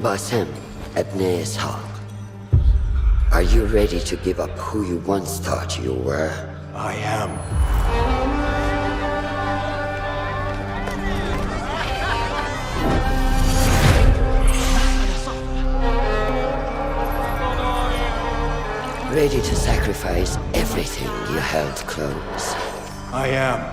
Basim Ebne Ishaq, are you ready to give up who you once thought you were? I am. Ready to sacrifice everything you held close? I am.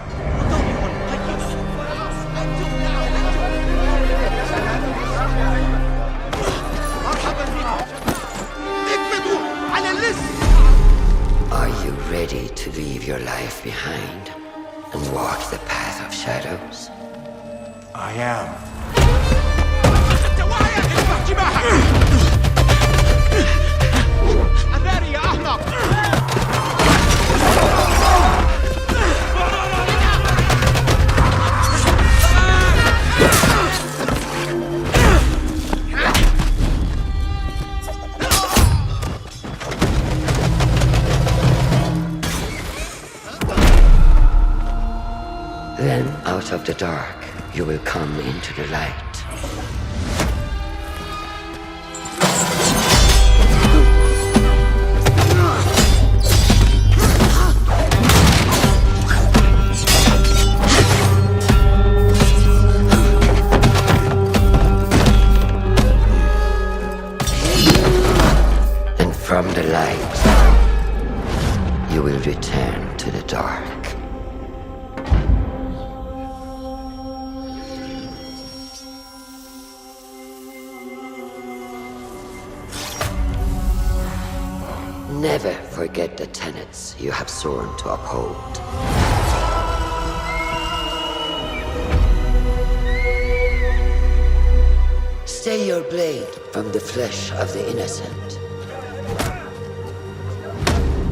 Are you ready to leave your life behind and walk the path of shadows? I am. Then, out of the dark, you will come into the light. And from the light, you will return to the dark. Never forget the tenets you have sworn to uphold. Stay your blade from the flesh of the innocent.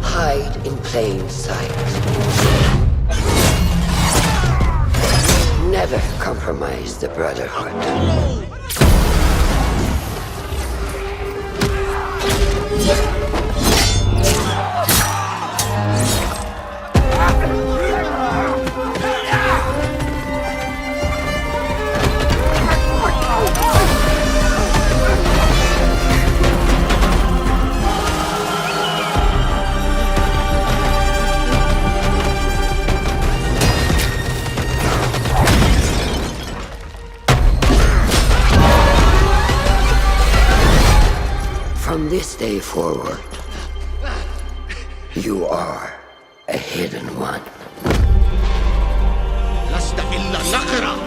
Hide in plain sight. Never compromise the Brotherhood. From this day forward, you are a hidden one. لست إلا نقرة.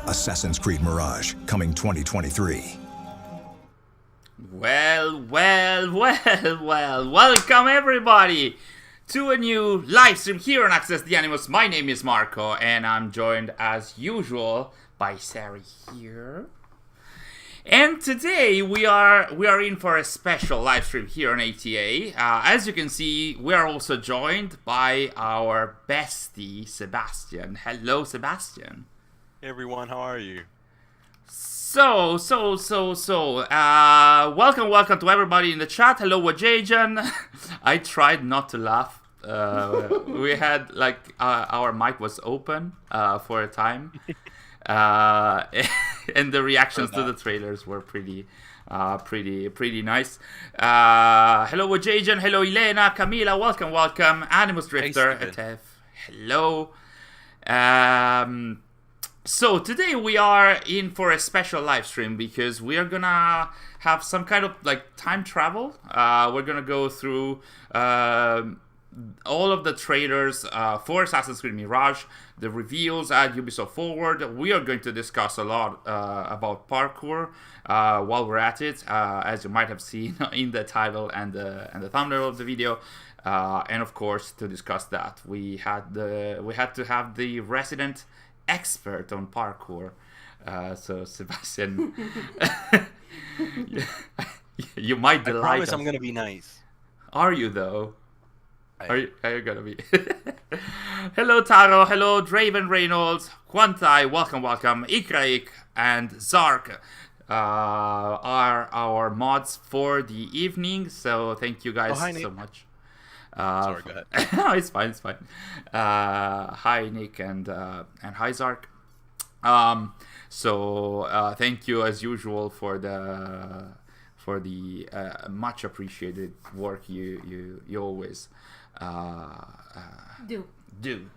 Assassin's Creed Mirage, coming 2023. Well, welcome everybody to a new live stream here on Access the Animus. My name is Marco, and I'm joined as usual by Sary here. And today we are in for a special live stream here on ATA. As you can see, we are also joined by our bestie, Sebastian. Hello, Sebastian. Hey everyone, how are you? So, welcome to everybody in the chat. Hello, Wajajan. I tried not to laugh. We had, like, our mic was open for a time. And the reactions to the trailers were pretty nice. Hello, Wajajan. Hello, Elena. Camila, welcome. Animus Drifter. Hey, hello. So today we are in for a special live stream because we are gonna have some kind of like time travel. We're gonna go through all of the trailers for Assassin's Creed Mirage, the reveals at Ubisoft Forward. We are going to discuss a lot about parkour while we're at it, as you might have seen in the title and the thumbnail of the video. And of course, to discuss that, we had to have the resident expert on parkour. So Sebastian, You might I delight promise us. I'm gonna be nice. Are you though? I- Are you gonna be? Hello Taro, hello Draven Reynolds, Quantai, welcome, Ikraik and Zark are our mods for the evening. So thank you guys hi, so Nick. much. Sorry, go ahead. No, it's fine. Hi Nick and hi Zark. Thank you as usual for the much appreciated work you always do.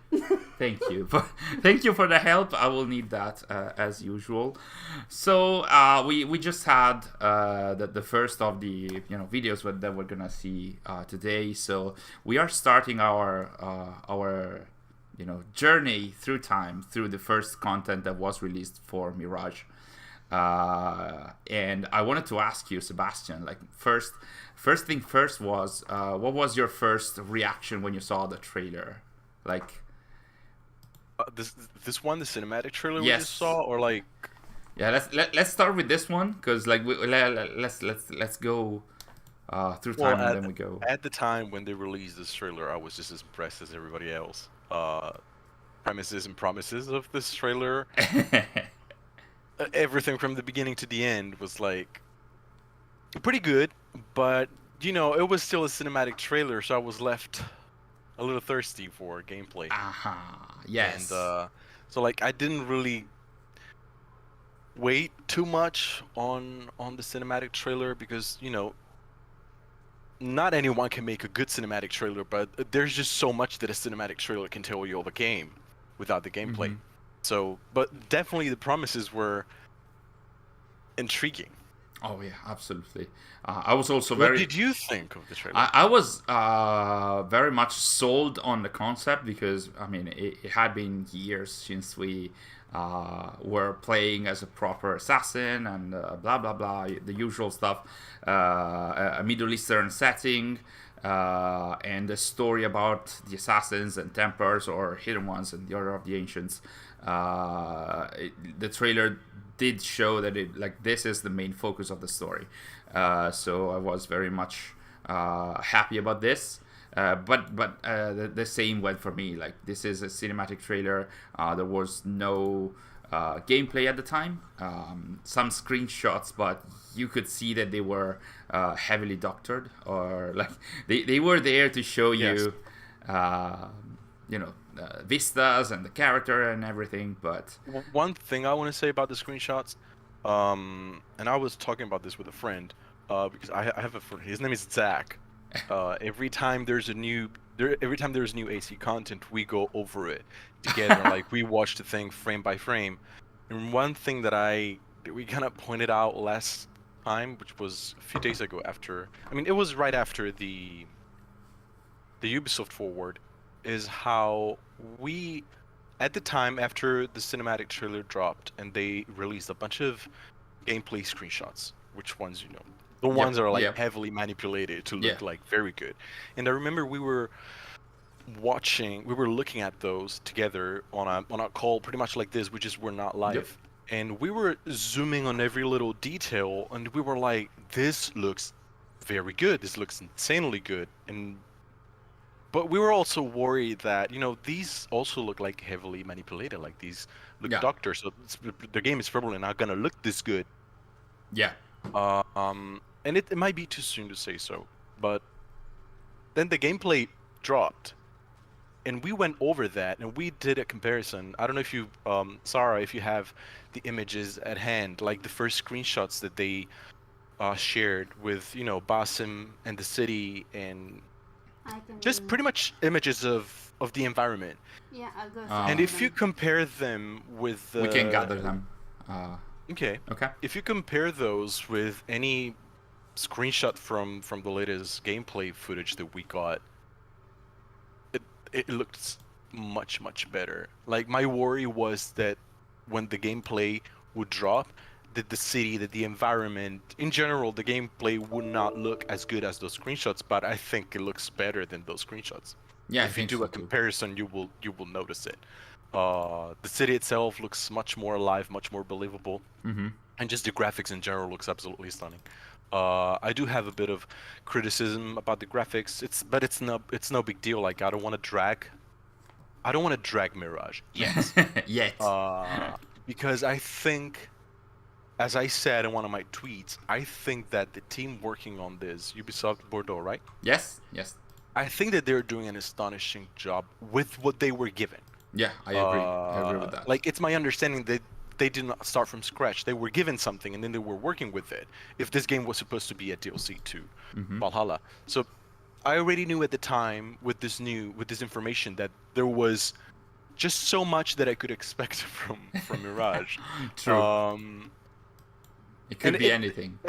Thank you for the help. I will need that as usual. So we just had the first of the videos that we're gonna see today. So we are starting our journey through time through the first content that was released for Mirage. And I wanted to ask you, Sebastian, like first thing first was what was your first reaction when you saw the trailer? Like This one, the cinematic trailer Yes. we just saw, or like yeah, let's start with this one because like let's go through time and then we go. At the time when they released this trailer, I was just as impressed as everybody else. Premises and promises of this trailer, everything from the beginning to the end was like pretty good, but it was still a cinematic trailer, so I was left a little thirsty for gameplay. Yes. And so like I didn't really wait too much on the cinematic trailer because not anyone can make a good cinematic trailer, but there's just so much that a cinematic trailer can tell you of a game without the gameplay. Mhm. So, but definitely the promises were intriguing. Oh yeah, absolutely. I was also What very. did you think of the trailer? I was very much sold on the concept because I mean it had been years since we were playing as a proper assassin and blah blah blah, the usual stuff. A Middle Eastern setting and a story about the assassins and Templars or hidden ones in the Order of the Ancients. The trailer did show that this is the main focus of the story. So I was very much happy about this. But the same went for me. Like this is a cinematic trailer. There was no gameplay at the time. Some screenshots, but you could see that they were heavily doctored, or like they were there to show you, vistas and the character and everything. But one thing I want to say about the screenshots, and I was talking about this with a friend, because I have a friend. His name is Zach. Every time there's new AC content, we go over it together. Like we watch the thing frame by frame. And one thing that we kind of pointed out last time, which was a few days ago it was right after the Ubisoft forward, is how we, at the time after the cinematic trailer dropped and they released a bunch of gameplay screenshots, which ones the ones that are like heavily manipulated to look like very good. And I remember we were looking at those together on a call pretty much like this, which is we're not live. And we were zooming on every little detail and we were like, this looks very good, this looks insanely good. But we were also worried that these also look like heavily manipulated, like these look doctored, so the game is probably not gonna look this good. And it might be too soon to say so, but then the gameplay dropped, and we went over that, and we did a comparison. I don't know if you, Sarah, if you have the images at hand, like the first screenshots that they shared with, Basim and the city, and just pretty much images of the environment. Yeah, I'll go. And if you compare them with we can gather them. Okay. If you compare those with any screenshot from the latest gameplay footage that we got, it looks much better. Like my worry was that when the gameplay would drop, that the city, that the environment, in general, the gameplay would not look as good as those screenshots. But I think it looks better than those screenshots. Yeah, if you do a comparison, you will notice it. The city itself looks much more alive, much more believable, and just the graphics in general looks absolutely stunning. I do have a bit of criticism about the graphics. It's no big deal. Like I don't want to drag Mirage yet. Yet. Because I think, as I said in one of my tweets, I think that the team working on this, Ubisoft Bordeaux, right? Yes. I think that they're doing an astonishing job with what they were given. Yeah, I agree. I agree with that. Like, it's my understanding that they did not start from scratch. They were given something, and then they were working with it. If this game was supposed to be a DLC to Valhalla, so I already knew at the time with this information that there was just so much that I could expect from Mirage. True. It could be anything.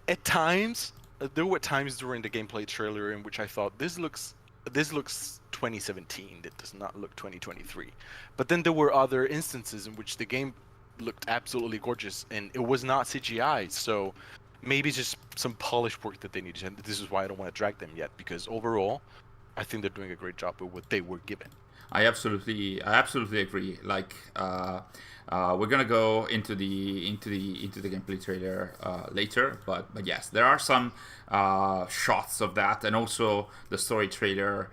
At times, there were times during the gameplay trailer in which I thought this looks 2017. It does not look 2023. But then there were other instances in which the game looked absolutely gorgeous, and it was not CGI. So maybe it's just some polished work that they needed. And this is why I don't want to drag them yet, because overall, I think they're doing a great job with what they were given. I absolutely agree. Like, we're gonna go into the gameplay trailer later, but yes, there are some shots of that, and also the story trailer.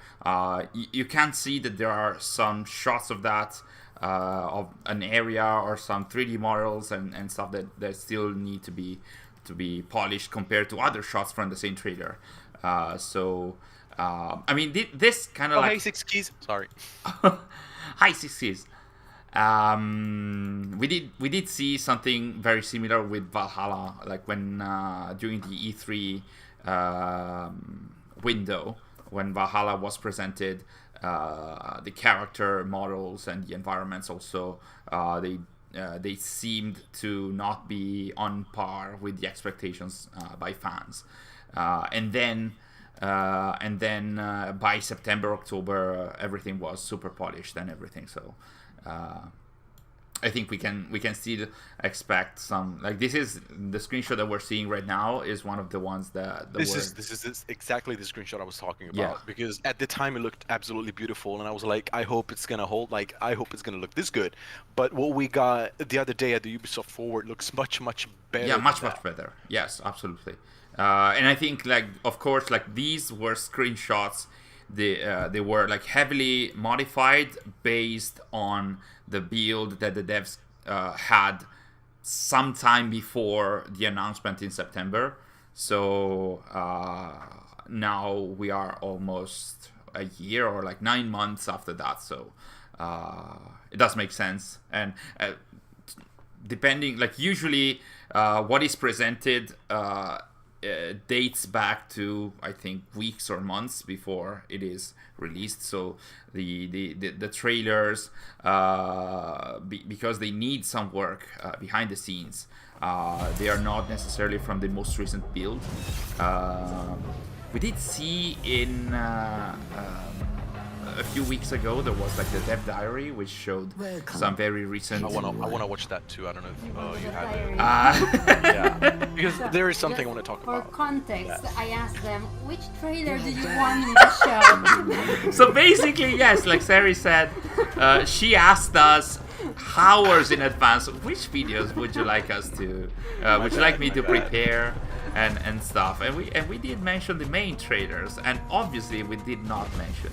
You can see that there are some shots of that, of an area or some 3D models and stuff that still need to be polished compared to other shots from the same trailer. I mean, this kind of like... Hey, Six Keys. Sorry. Hi, Six Keys. We did see something very similar with Valhalla, like when during the E3 window, when Valhalla was presented, the character models and the environments also, they seemed to not be on par with the expectations by fans, and then by September, October, everything was super polished and everything. So I think we can still expect some, like, this is the screenshot that we're seeing right now is one of the ones that this is exactly the screenshot I was talking about. Yeah. Because at the time it looked absolutely beautiful, and I was like, I hope it's gonna hold. Like, I hope it's gonna look this good. But what we got the other day at the Ubisoft Forward looks much better. Yeah, much better. Yes, absolutely. And I think, like, of course, like, these were screenshots. They were like heavily modified based on the build that the devs had sometime before the announcement in September. So now we are almost a year or like 9 months after that. So it does make sense. And depending, like, usually what is presented dates back to, I think, weeks or months before it is released. So the trailers, because they need some work behind the scenes, they are not necessarily from the most recent build. We did see in a few weeks ago there was like the dev diary, which showed some very recent. I wanna watch that too. I don't know if you have it. Yeah, because there is something I want to talk For about. context, I asked them, which trailer did you want me to show? So basically, yes, like Sary said, she asked us hours in advance, which videos would you like us to, would you like me to prepare and stuff, and we did mention the main trailers, and obviously we did not mention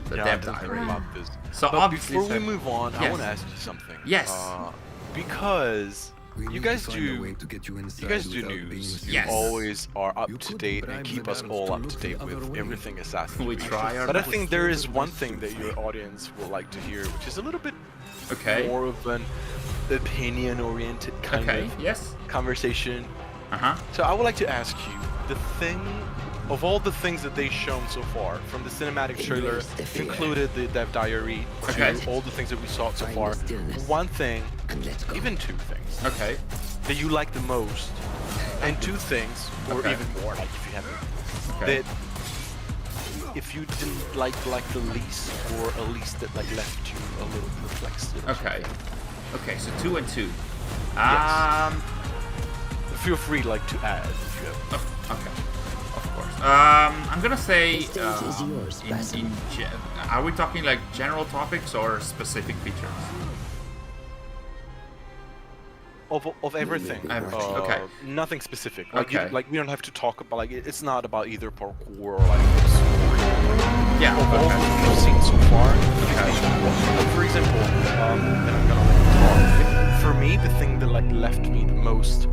the dev diary. About this. So But obviously, before we move on, I Yes. want to ask you something. Yes. Because We you need guys to find a way do to get you inside do without news. being You Yes. always are up You to could date and drag keep the us battles all to up look to the date other with way. everything Assassin's we Creed. try our But I best. think there is one thing that your audience will like to hear, which is a little bit Okay. more of an opinion-oriented kind Okay. of Yes. conversation. Uh-huh. So I would like to ask you, of all the things that they've shown so far, from the cinematic trailer, Erase the fear. included the dev diary, Okay. to all the things that we saw so Find far, the stillness. one thing, And let's go. even two things, Okay. that you like the most, and two things, or Okay. even more, like if you have Okay. that if you didn't like the least, or at least that like left you a little perplexed. Okay. Okay. So 2 and 2. Yes. Feel free like to add if you have. Oh, okay. Of course. I'm gonna say. The stage is yours, Basim. Are we talking like general topics or specific features? of everything. Everything, okay. Nothing specific. Like, Okay. like we don't have to talk about like it's not about either parkour or like the story. Yeah. Of all Okay. that we've seen so far. Like, for example, and I'm gonna let you talk. For me, the thing that like left me the most.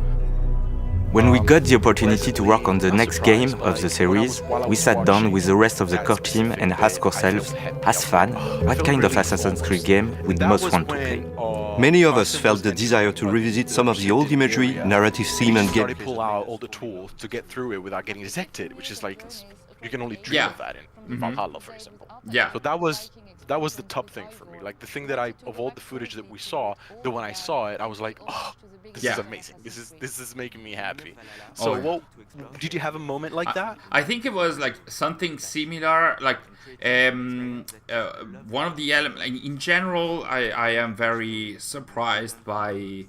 When we got the opportunity to work on the next game of the series, we sat down with the rest of the core team and asked ourselves, as fans, what kind of Assassin's Creed game we'd most want to play. Many of us felt the desire to revisit some of the old imagery, narrative theme, and get get pull out all the tools to get through it without getting detected, which is like you can only dream Yeah. of that in Valhalla, for example. Yeah. So that was the top thing for me. Like the thing that of all the footage that we saw, that when I saw it, I was like, oh, this Yeah. is amazing. This is making me happy. So, yeah. did you have a moment like that? I think it was like something similar. Like one of the elements. In general, I am very surprised by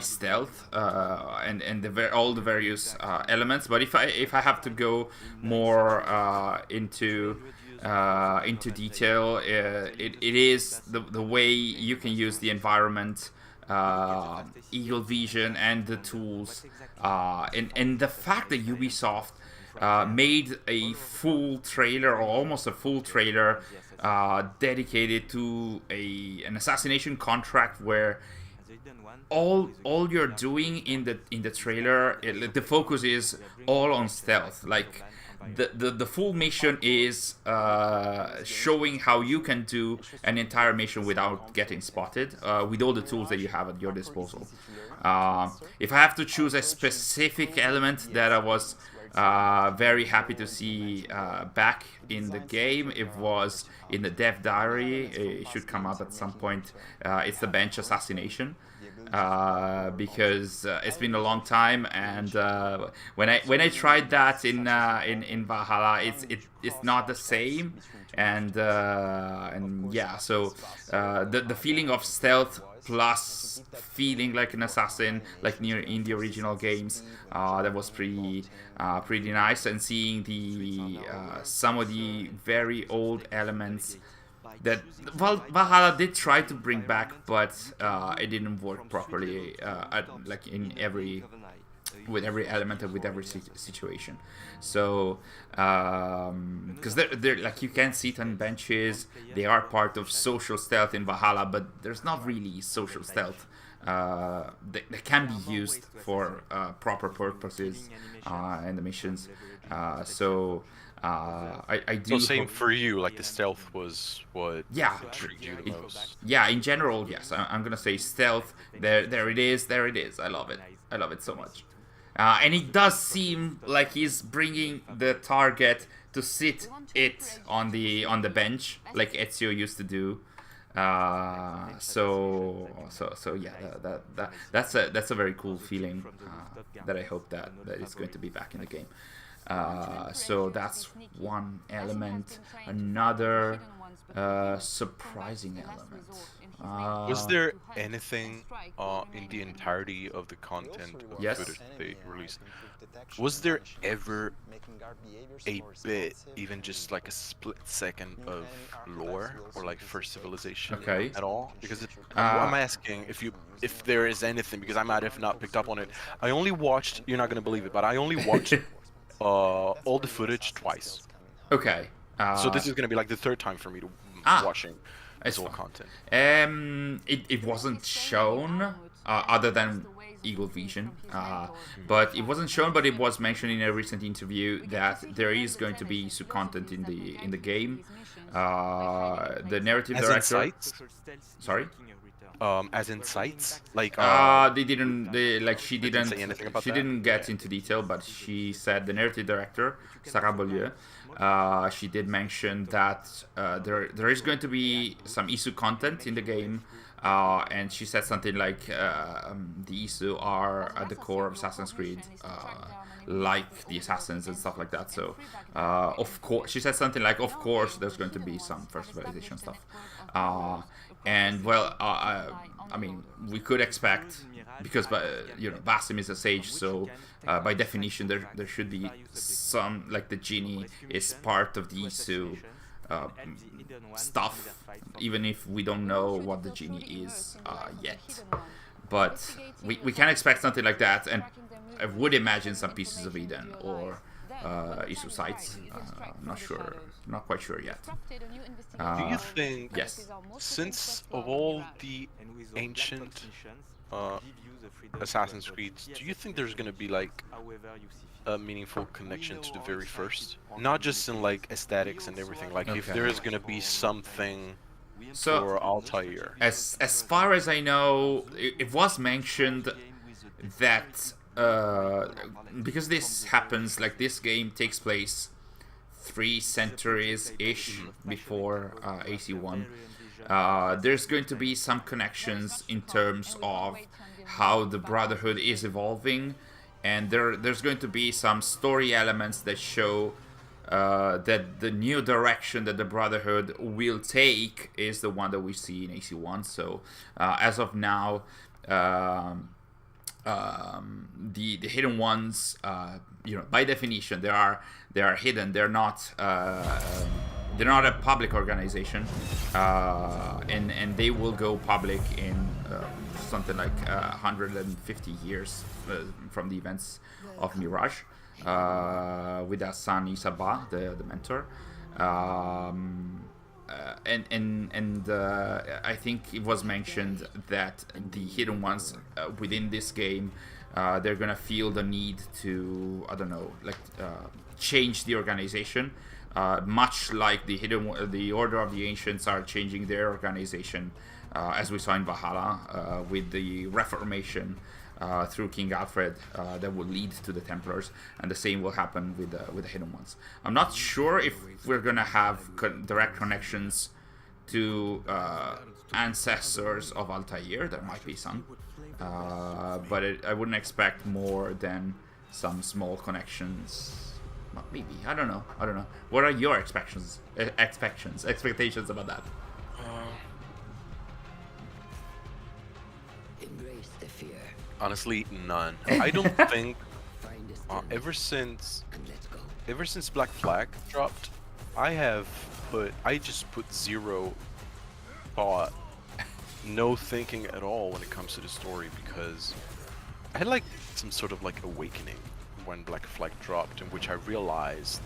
stealth and all the various elements. But if I have to go more into detail, it is the way you can use the environment, eagle vision, and the tools, and the fact that Ubisoft made a full trailer, or almost a full trailer, dedicated to an assassination contract where all you're doing in the trailer, the focus is all on stealth. Like the full mission is showing how you can do an entire mission without getting spotted, with all the tools that you have at your disposal. If I have to choose a specific element that I was very happy to see back in the game, it was in the dev diary. It should come up at some point. It's the bench assassination. Because it's been a long time, and when I tried that in Valhalla, it's not the same, and yeah, so the feeling of stealth plus feeling like an assassin, like in the original games, that was pretty nice, and seeing the some of the very old elements that Valhalla did try to bring back, but it didn't work properly, like with every element and with every situation. So, because they're like, you can sit on benches, they are part of social stealth in Valhalla, but there's not really social stealth. They can be used for proper purposes in the missions. I do. So same for you. Like the stealth was what intrigued you the most. Yeah, in general, yes. I'm gonna say stealth. There it is. I love it. I love it so much. And it does seem like he's bringing the target to sit it on the bench, like Ezio used to do. So yeah, that's a very cool feeling that I hope that it's going to be back in the game. So that's one element. Another surprising element. Was there anything in the entirety of the content or Yes. footage they released? Was there ever a bit, even just like a split second of lore or like first civilization at all? Because I'm asking if there is anything, because I might have not picked up on it. I only watched, you're not gonna believe it, but I only watched all the footage twice. Okay. So this is gonna be like the third time for me to watching this whole content. It wasn't shown other than Eagle Vision, but it wasn't shown. But it was mentioned in a recent interview that there is going to be some content in the game. The narrative As director. in sites? Sorry. As in sites, like they didn't. She didn't. say anything about she that? didn't get into detail, but she said the narrative director, Sarah Beaulieu, she did mention that there is going to be some Isu content in the game, and she said something like the Isu are at the core of Assassin's Creed, like the assassins and stuff like that. So of course, she said something like, of course, there's going to be some first civilization stuff. And well, I mean, we could expect, because Basim is a sage, so by definition there should be some, like the genie is part of the Isu stuff, even if we don't know what the genie is yet. but we can expect something like that, and I would imagine some pieces of Eden or Isu sites. I'm not sure, not quite sure yet. Do you think, Yes. since of all the ancient Assassin's Creed, do you think there's gonna be like a meaningful connection to the very first? Not just in like aesthetics and everything. Like if there is gonna be something for Altair. As far as I know, it was mentioned that because this happens, like this game takes place 3 centuries-ish before AC1. There's going to be some connections in terms of how the Brotherhood is evolving, and there's going to be some story elements that show that the new direction that the Brotherhood will take is the one that we see in AC1. So as of now, the hidden ones, by definition, they are hidden. They're not a public organization, and they will go public in something like 150 years from the events of Mirage, with their son Isaba, the mentor. I think it was mentioned that the hidden ones within this game, they're gonna feel the need to, I don't know, like change the organization, much like the Order of the Ancients are changing their organization, as we saw in Valhalla, with the Reformation through King Alfred, that will lead to the Templars, and the same will happen with the hidden ones. I'm not sure if we're gonna have direct connections to ancestors of Altair. There might be some, but I wouldn't expect more than some small connections. Well, maybe, I don't know. What are your expectations about that? Embrace the fear. Honestly, none. I don't think ever since Black Flag dropped, I just put zero thought, no thinking at all when it comes to the story, because I had like some sort of like awakening when Black Flag dropped, in which I realized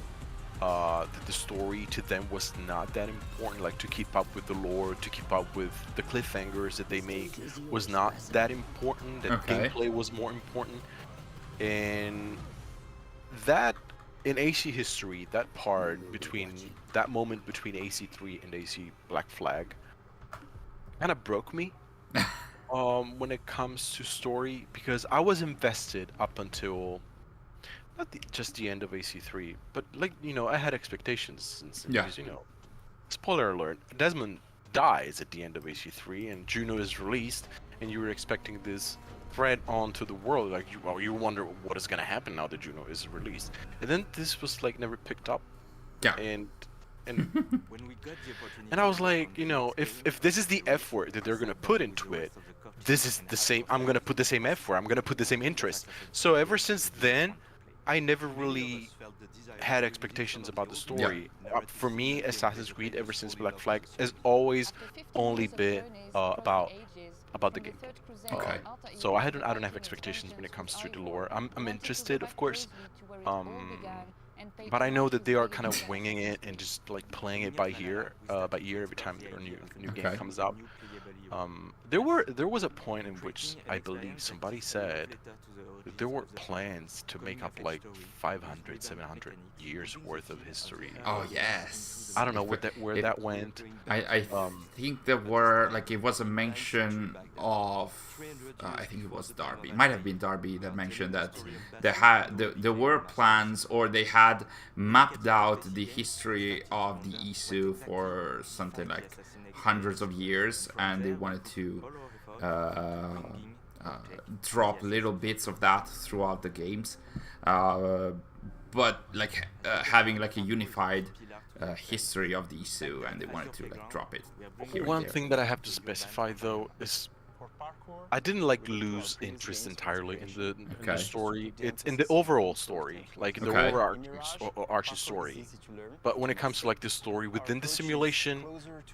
that the story to them was not that important. Like, to keep up with the lore, to keep up with the cliffhangers that they make was not that important. That gameplay was more important. And that, in AC history, that part between that moment between AC3 and AC Black Flag kind of broke me when it comes to story, because I was invested up until not just the end of AC3, but like, I had expectations because, spoiler alert, Desmond dies at the end of AC3 and Juno is released, and you were expecting this threat onto the world, like you wonder what is going to happen now that Juno is released, and then this was like never picked up. And I was like, if this is the F word that they're going to put into it, this is the same, I'm going to put the same F word, I'm going to put the same interest. So ever since then, I never really had expectations about the story. For me, Assassin's Creed, ever since Black Flag, has always only been about the game. So I don't have expectations when it comes to the lore. I'm interested, of course, but I know that they are kind of winging it and just like playing it by ear every time a new game comes out. There was a point in which I believe somebody said that there were plans to make up like 500, 700 years worth of history. Oh yes. I don't know where that went. I think there were, like, it was a mention of I think it was Darby. It might have been Darby that mentioned that there were plans, or they had mapped out the history of the Isu for something like hundreds of years, and they wanted to drop little bits of that throughout the games, but like having like a unified history of the Isu, and they wanted to like drop it here. One thing that I have to specify though is I didn't like lose interest entirely in the Okay. story. It's in the overall story, like in the Okay. overarching story. But when it comes to like the story within the simulation,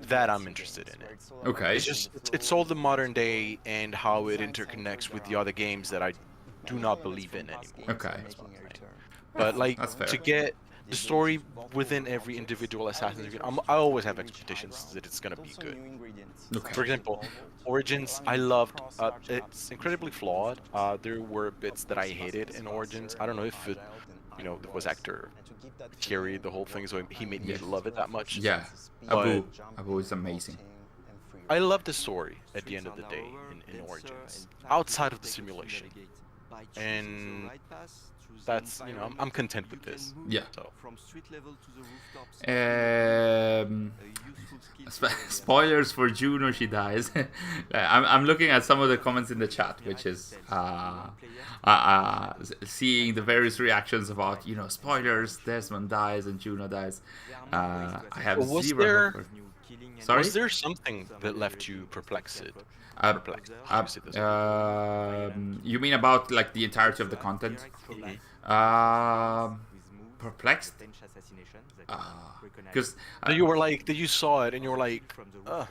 that I'm interested in it. Okay. It's all the modern day and how it interconnects with the other games that I do not believe in anymore. Okay. But like That's fair. to get the story within every individual Assassin's Creed, I always have expectations that it's gonna be good. Okay. For example, Origins, I loved. It's incredibly flawed. There were bits that I hated in Origins. I don't know if it, it was actor Thierry, the whole thing, so he made me Yes. love it that much. Yeah. But Abu is amazing. I love the story at the end of the day in Origins, outside of the simulation, and that's I'm content with this. Yeah. So. Spoilers for Juno, she dies. I'm looking at some of the comments in the chat, which is seeing the various reactions about spoilers. Desmond dies and Juno dies. I have Was zero. there- hope for- Sorry. Was there something that left you perplexed? You mean about like the entirety of the content? Perplexed? Because That you were like, that you saw it and you were like, I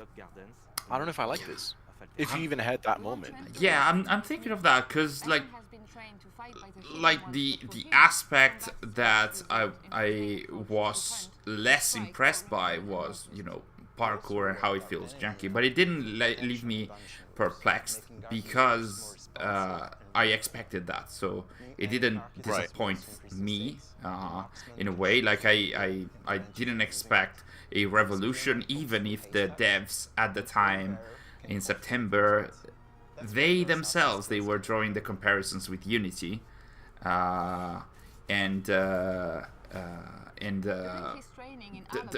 don't know if I like this. If you even had that moment. yeah, I'm thinking of that because like the aspect that I was less impressed by was parkour and how it feels janky, but it didn't leave me perplexed because I expected that, so it didn't disappoint me in a way. Like I didn't expect a revolution, even if the devs at the time in September they themselves were drawing the comparisons with Unity, and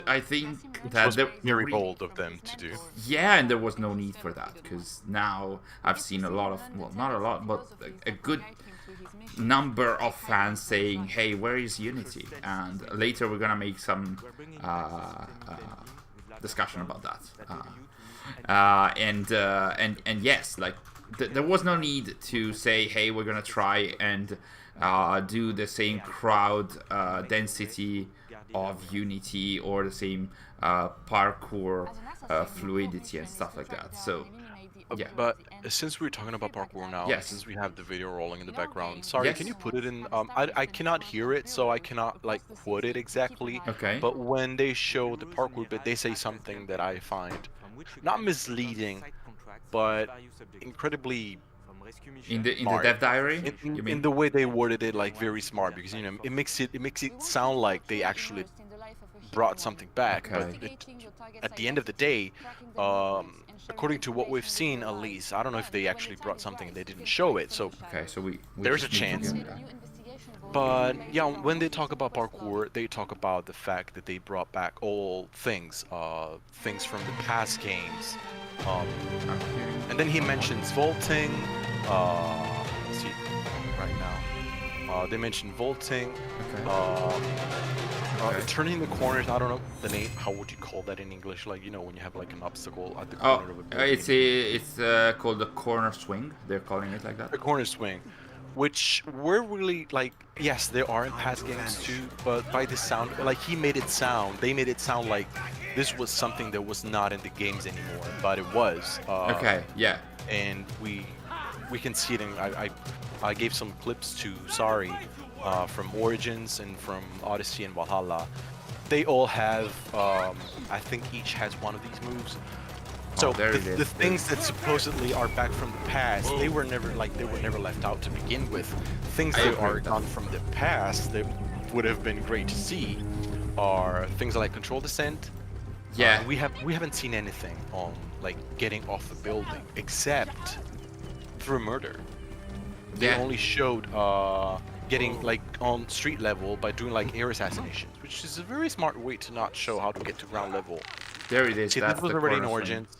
I think that It was very bold of them to do. yeah, and there was no need for that because now I've seen a lot of, well, not a lot, but a good number of fans saying, "Hey, where is Unity?" And later we're gonna make some discussion about that. And yes, like there was no need to say, "Hey, we're gonna try and do the same crowd density of Unity or the same parkour fluidity and stuff like that." So yeah. But since we're talking about parkour now, Yes. since we have the video rolling in the background, sorry, Yes. can you put it in? I cannot hear it, so I cannot like quote it exactly. Okay. But when they show the parkour bit, they say something that I find not misleading, but incredibly in the smart. dev diary, you in mean? the way they worded it, like very smart, because it makes it sound like they actually brought something back. Okay. But at the end of the day, according to what we've seen, at least, I don't know if they actually brought something and they didn't show it. So Okay, so we there's just a need to chance. get that. But yeah, when they talk about parkour, they talk about the fact that they brought back all things from the past games. And then he mentions vaulting. Let's see, right now. They mentioned vaulting. Okay. Turning the corners. I don't know the name. How would you call that in English? Like when you have like an obstacle at the Oh, corner of a building. it's called the corner swing. They're calling it like that. The corner swing, which were really like, yes, there are in past games too, but by the sound, like they made it sound like this was something that was not in the games anymore, but it was. Okay, yeah. And we can see it in, I gave some clips to Sary from Origins and from Odyssey and Valhalla. They all have, I think each has one of these moves. So there it is. the things that supposedly are back from the past, they were never left out to begin with. Things I that agree are with that. gone from the past that would have been great to see are things like control descent. Yeah. We haven't seen anything on like getting off a building except through murder. They Yeah. only showed getting like on street level by doing like air assassinations, which is a very smart way to not show how to get to ground level. There it is. See, That's that was the already in corner swing. Origins.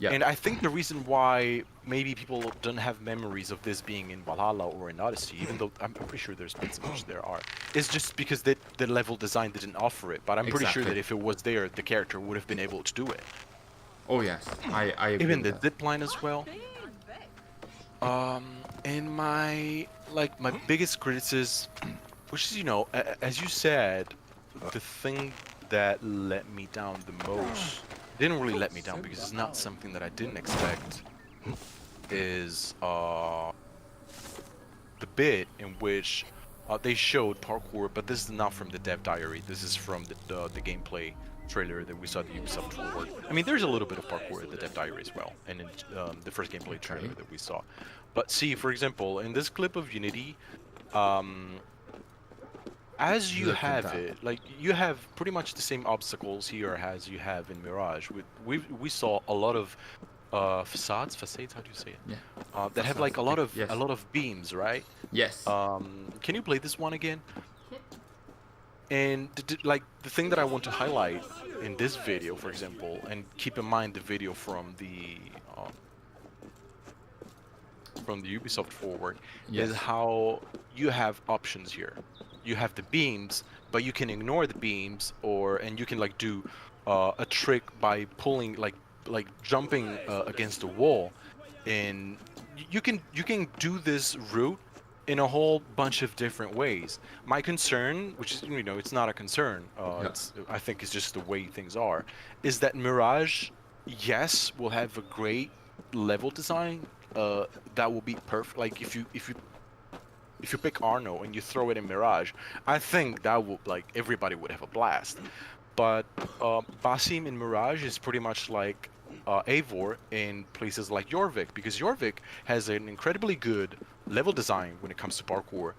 Yeah. And I think the reason why maybe people don't have memories of this being in Valhalla or in Odyssey, even though I'm pretty sure there's bits in which there are, is just because the level design didn't offer it. But I'm pretty sure Exactly. that if it was there, the character would have been able to do it. Oh yes, I agree. Even the with that. zip line as well. And my biggest criticism, which is, as you said, the thing that let me down the most, didn't really let me down because it's not something that I didn't expect, is the bit in which they showed parkour, but this is not from the dev diary. This is from the gameplay trailer that we saw at the Ubisoft Forward. I mean, there's a little bit of parkour in the dev diary as well, and in the first gameplay trailer that we saw. But see, for example, in this clip of Unity, as you have it, like you have pretty much the same obstacles here as you have in Mirage. We saw a lot of facades. How do you say it? Yeah. That have like a lot of beams, right? Yes. Can you play this one again? And like the thing that I want to highlight in this video, for example, and keep in mind the video from the Ubisoft Forward, is how you have options here. You have the beams, but you can ignore the beams, and you can like do a trick by pulling like jumping against a wall, and you can do this route in a whole bunch of different ways. My concern, which is, it's not a concern, I think it's just the way things are, is that Mirage, yes, will have a great level design, that will be perfect. Like if you pick Arno and you throw it in Mirage, I think that will, like, everybody would have a blast. But Basim in Mirage is pretty much like Eivor in places like Jorvik, because Jorvik has an incredibly good level design when it comes to parkour,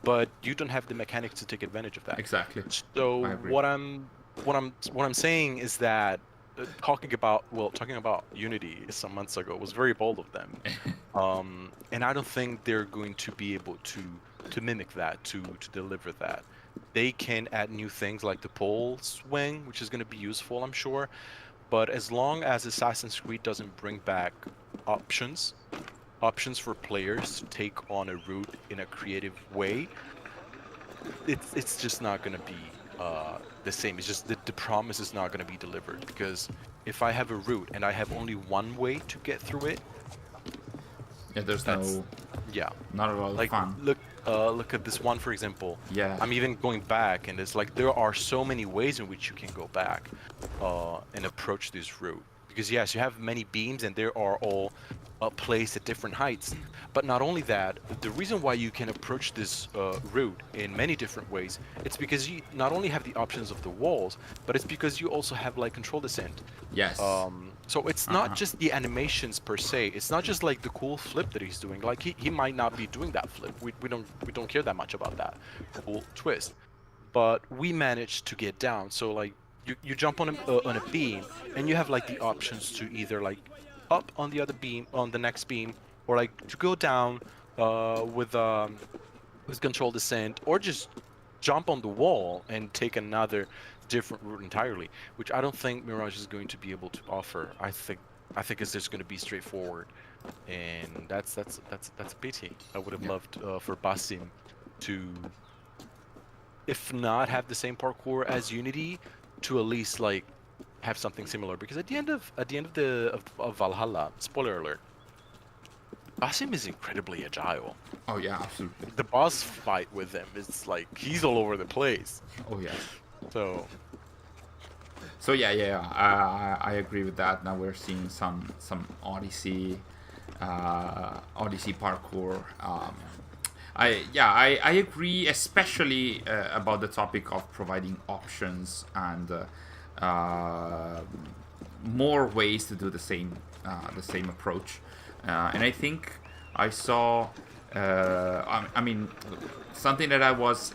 but you don't have the mechanics to take advantage of that. Exactly. So what I'm saying is that talking about Unity some months ago was very bold of them, and I don't think they're going to be able to mimic that, to deliver that. They can add new things like the pole swing, which is going to be useful, I'm sure. But as long as Assassin's Creed doesn't bring back options for players to take on a route in a creative way, it's just not going to be the same. It's just that the promise is not going to be delivered, because if I have a route and I have only one way to get through it, there's not a lot of fun. Look at this one, for example. Yeah. I'm even going back, and it's like there are so many ways in which you can go back and approach this route. Because yes, you have many beams, and they are all placed at different heights. But not only that, the reason why you can approach this route in many different ways, it's because you not only have the options of the walls, but it's because you also have like control descent. Yes. So it's not just the animations per se. It's not just like the cool flip that he's doing. Like he might not be doing that flip. We don't care that much about that cool twist. But we managed to get down. So like you jump on a beam, and you have like the options to either like up on the other beam, on the next beam, or like to go down with control descent, or just jump on the wall and take another different route entirely, which I don't think Mirage is going to be able to offer. I think it's just going to be straightforward, and that's a pity. I would have loved for Basim to, if not have the same parkour as Unity, to at least like have something similar, because at the end of Valhalla, spoiler alert, Basim is incredibly agile. Oh yeah, absolutely. The boss fight with him is like he's all over the place. Oh yeah. So I agree with that. Now we're seeing some Odyssey parkour. I agree, especially about the topic of providing options and more ways to do the same approach. And I think I saw, I mean, something that I was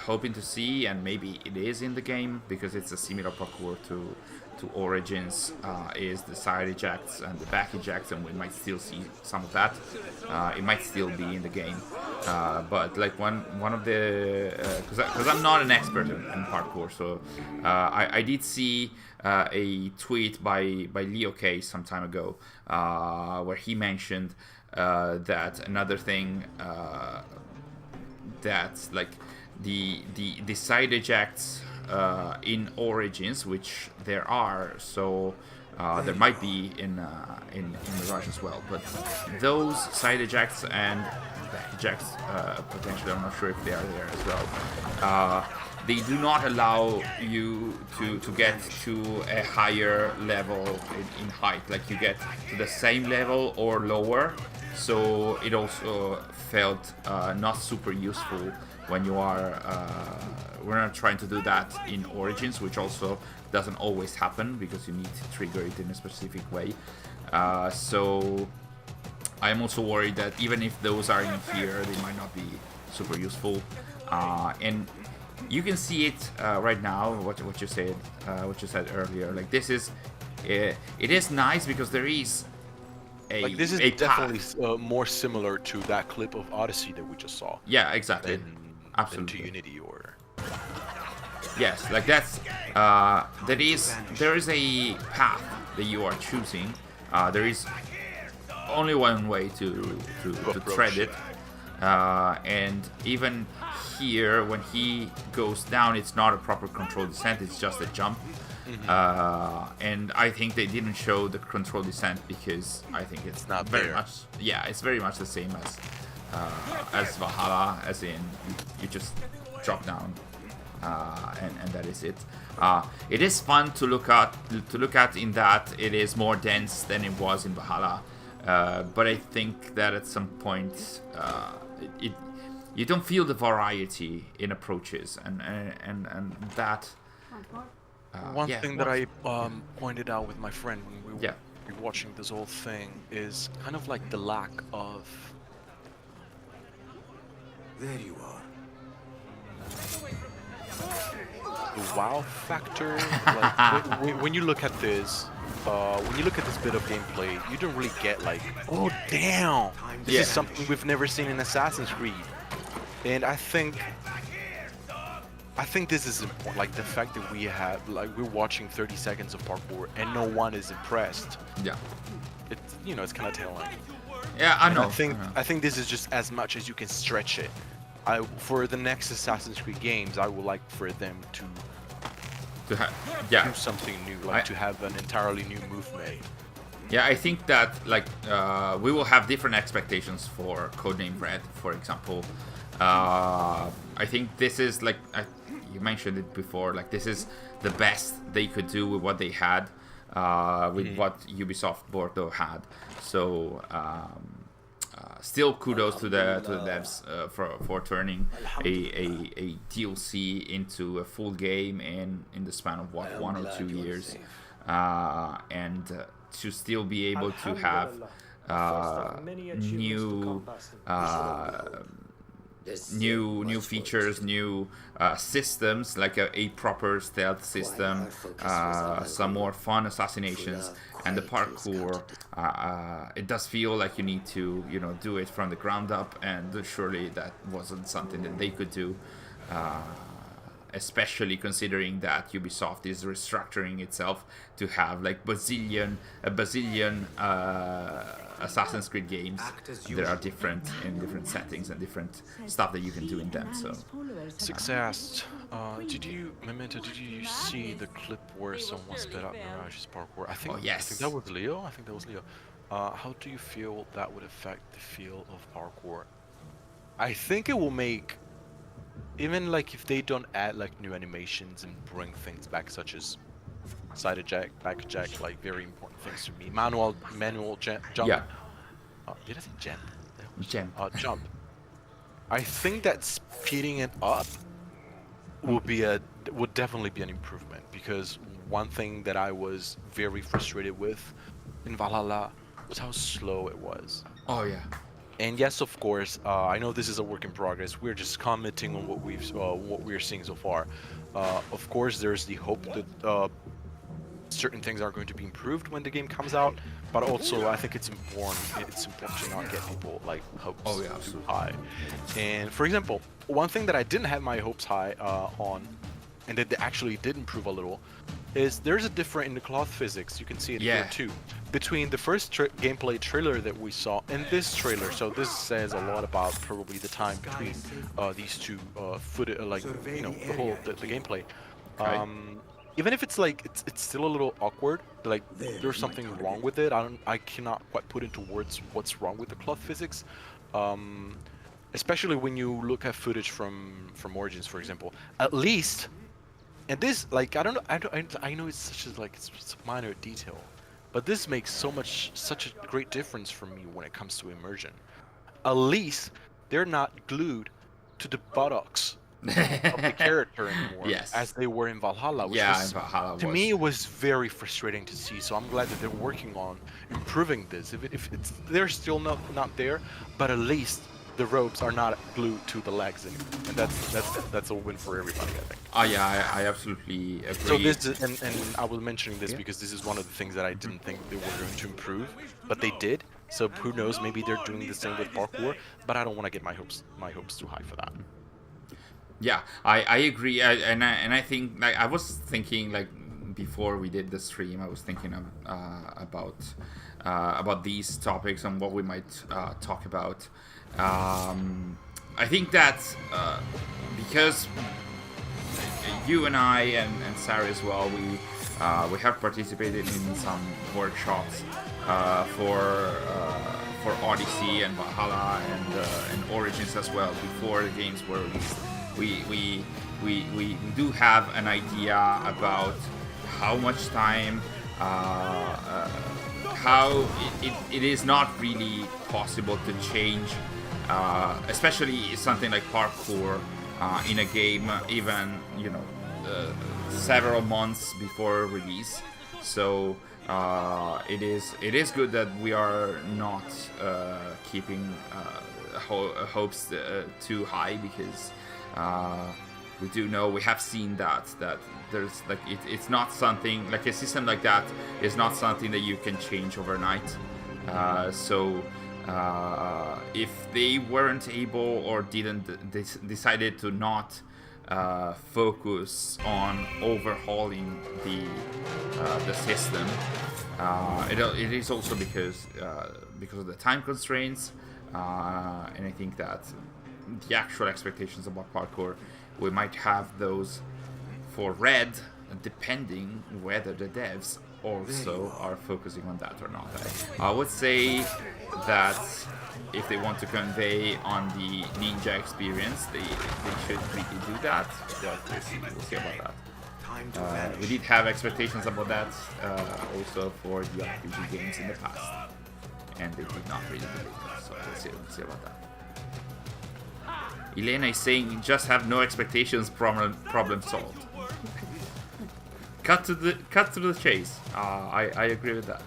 hoping to see, and maybe it is in the game because it's a similar parkour to Origins, is the side ejects and the back ejects, and we might still see some of that. It might still be in the game, but like one of the because I'm not an expert in parkour, so I did see a tweet by Leo K some time ago where he mentioned that another thing that's like the side ejects in Origins, which there are so There might be in Mirage as well, but those side ejects and back ejects, potentially, I'm not sure if they are there as well. They do not allow you to get to a higher level in height, like you get to the same level or lower. So it also felt not super useful when you are we're not trying to do that in Origins, which also doesn't always happen because you need to trigger it in a specific way. So I'm also worried that even if those are in here, they might not be super useful. And you can see it right now. What you said earlier. Like this is, it is nice because there is a like this is a definitely path. more similar to that clip of Odyssey that we just saw. Yeah, exactly. Than Absolutely. to Unity or. Yes, like that's there is a path that you are choosing. There is only one way to tread it, and even here when he goes down, it's not a proper controlled descent. It's just a jump. And I think they didn't show the controlled descent because I think it's not very there. much. Yeah, it's very much the same as Valhalla, as in you just drop down. And that is it. It is fun to look at in that it is more dense than it was in Valhalla, but I think that at some point you don't feel the variety in approaches, and that. One thing that I pointed out with my friend when we were Yeah. watching this whole thing is kind of like the lack of. There you are. The wow factor. Like, when you look at this, bit of gameplay, you don't really get like, oh damn, this is something we've never seen in Assassin's Creed. And I think this is important. Like the fact that we're watching 30 seconds of parkour and no one is impressed. Yeah. It's kind of telling. Yeah, I know. I think this is just as much as you can stretch it. For the next Assassin's Creed games, I would like for them to do something new, to have an entirely new movement. Yeah, I think that we will have different expectations for Codename Red, for example. I think this is you mentioned it before. Like this is the best they could do with what they had, with what Ubisoft Bordeaux had. So. Still kudos to the devs for turning a DLC into a full game in the span of 1 or 2 years, and to still be able to have new features, new systems, like a proper stealth system, some more fun assassinations, and the parkour. It does feel like you need to do it from the ground up, and surely that wasn't something that they could do, especially considering that Ubisoft is restructuring itself to have a bazillion Assassin's Creed games that are different in different settings and different stuff that you can do in them. So Six asked, Memento, did you see the clip where someone sped up Mirage's parkour? I think that was Leo. How do you feel that would affect the feel of parkour? I think it will make, even if they don't add new animations and bring things back such as side eject, back eject, very important things to me. Manual jump. Yeah. Did I say jump? Jump. I think that speeding it up would definitely be an improvement, because one thing that I was very frustrated with in Valhalla was how slow it was. Oh yeah. And yes, of course, I know this is a work in progress. We're just commenting on what we're seeing so far. Of course, there's the hope that certain things are going to be improved when the game comes out, but also I think it's important to not get people hopes too high. And for example, one thing that I didn't have my hopes high on, and that actually did improve a little, is there's a difference in the cloth physics. You can see it here too, between the first gameplay trailer that we saw and this trailer. So this says a lot about probably the time between these two footage, the gameplay. even if it's like it's still a little awkward, like there's something wrong with it. I cannot quite put into words what's wrong with the cloth physics. Especially when you look at footage from Origins, for example. At least, and this, like, I know it's such a, like, it's a minor detail, but this makes such a great difference for me when it comes to immersion. At least they're not glued to the buttocks of the character anymore, Yes. as they were in Valhalla. Which Yeah, was, in Valhalla to was. me, it was very frustrating to see. So I'm glad that they're working on improving this. If it's they're still not there, but at least the ropes are not glued to the legs anymore, and that's a win for everybody, I think. Oh yeah, I absolutely agree. So this is, and I was mentioning this because this is one of the things that I didn't think they were going to improve, but they did. So who knows? Maybe they're doing the same with parkour, but I don't want to get my hopes too high for that. Yeah, I agree, and I think, like, I was thinking, like, before we did the stream, I was thinking of, about these topics and what we might talk about. I think that because you and I and Sary as well, we have participated in some workshops for Odyssey and Valhalla and Origins as well before the games were released. We do have an idea about how much time, how it is not really possible to change, especially something like parkour in a game, even, you know, several months before release. So it is good that we are not keeping hopes too high, because we do know, we have seen that there's, like, it's not something like a system like that is not something that you can change overnight. So if they weren't able or decided to not focus on overhauling the system, it is also because of the time constraints, and I think that the actual expectations about parkour, we might have those for Red, depending whether the devs also are focusing on that or not. I would say that if they want to convey on the ninja experience, they should really do that. But we'll see about that. We did have expectations about that also for the RPG games in the past, and they did not really deliver. So we'll see about that. Elena is saying, just have no expectations, problem solved. Cut to the chase. I agree with that.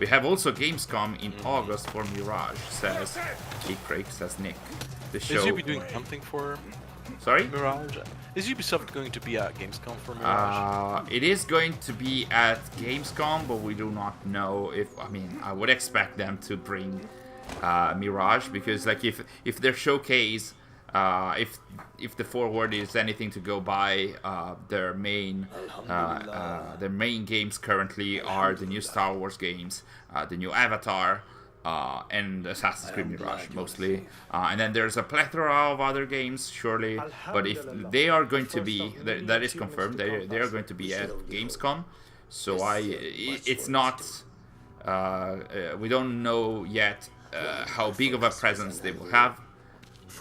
We have also Gamescom in August for Mirage, says Craig, says Nick. The show. Is Ubisoft doing something for Sorry? Mirage? Is Ubisoft going to be at Gamescom for Mirage? It is going to be at Gamescom, but we do not know if. I mean, I would expect them to bring Mirage, because, like, if their showcase, if the forward is anything to go by, their main games currently are the new Star Wars games, the new Avatar, and Assassin's Creed Mirage mostly, and then there's a plethora of other games, surely. But if they are going to be, that is confirmed, they are going to be at Gamescom. So it's not. We don't know yet how big of a presence they will have,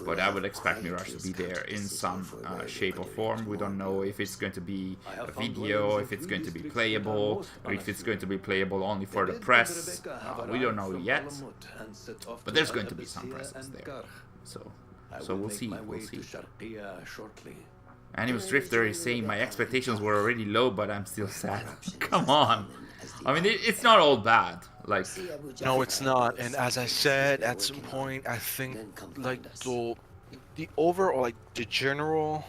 but I would expect Mirage to be there in some shape or form. We don't know if it's going to be a video, if it's going to be playable, or if it's going to be playable only for the press. We don't know yet, but there's going to be some presence there. So we'll see. Animus Drifter is saying, my expectations were already low, but I'm still sad. Come on. I mean, it's not all bad. Like, no, it's not. And as I said, at some point, I think, like, the overall, like, the general,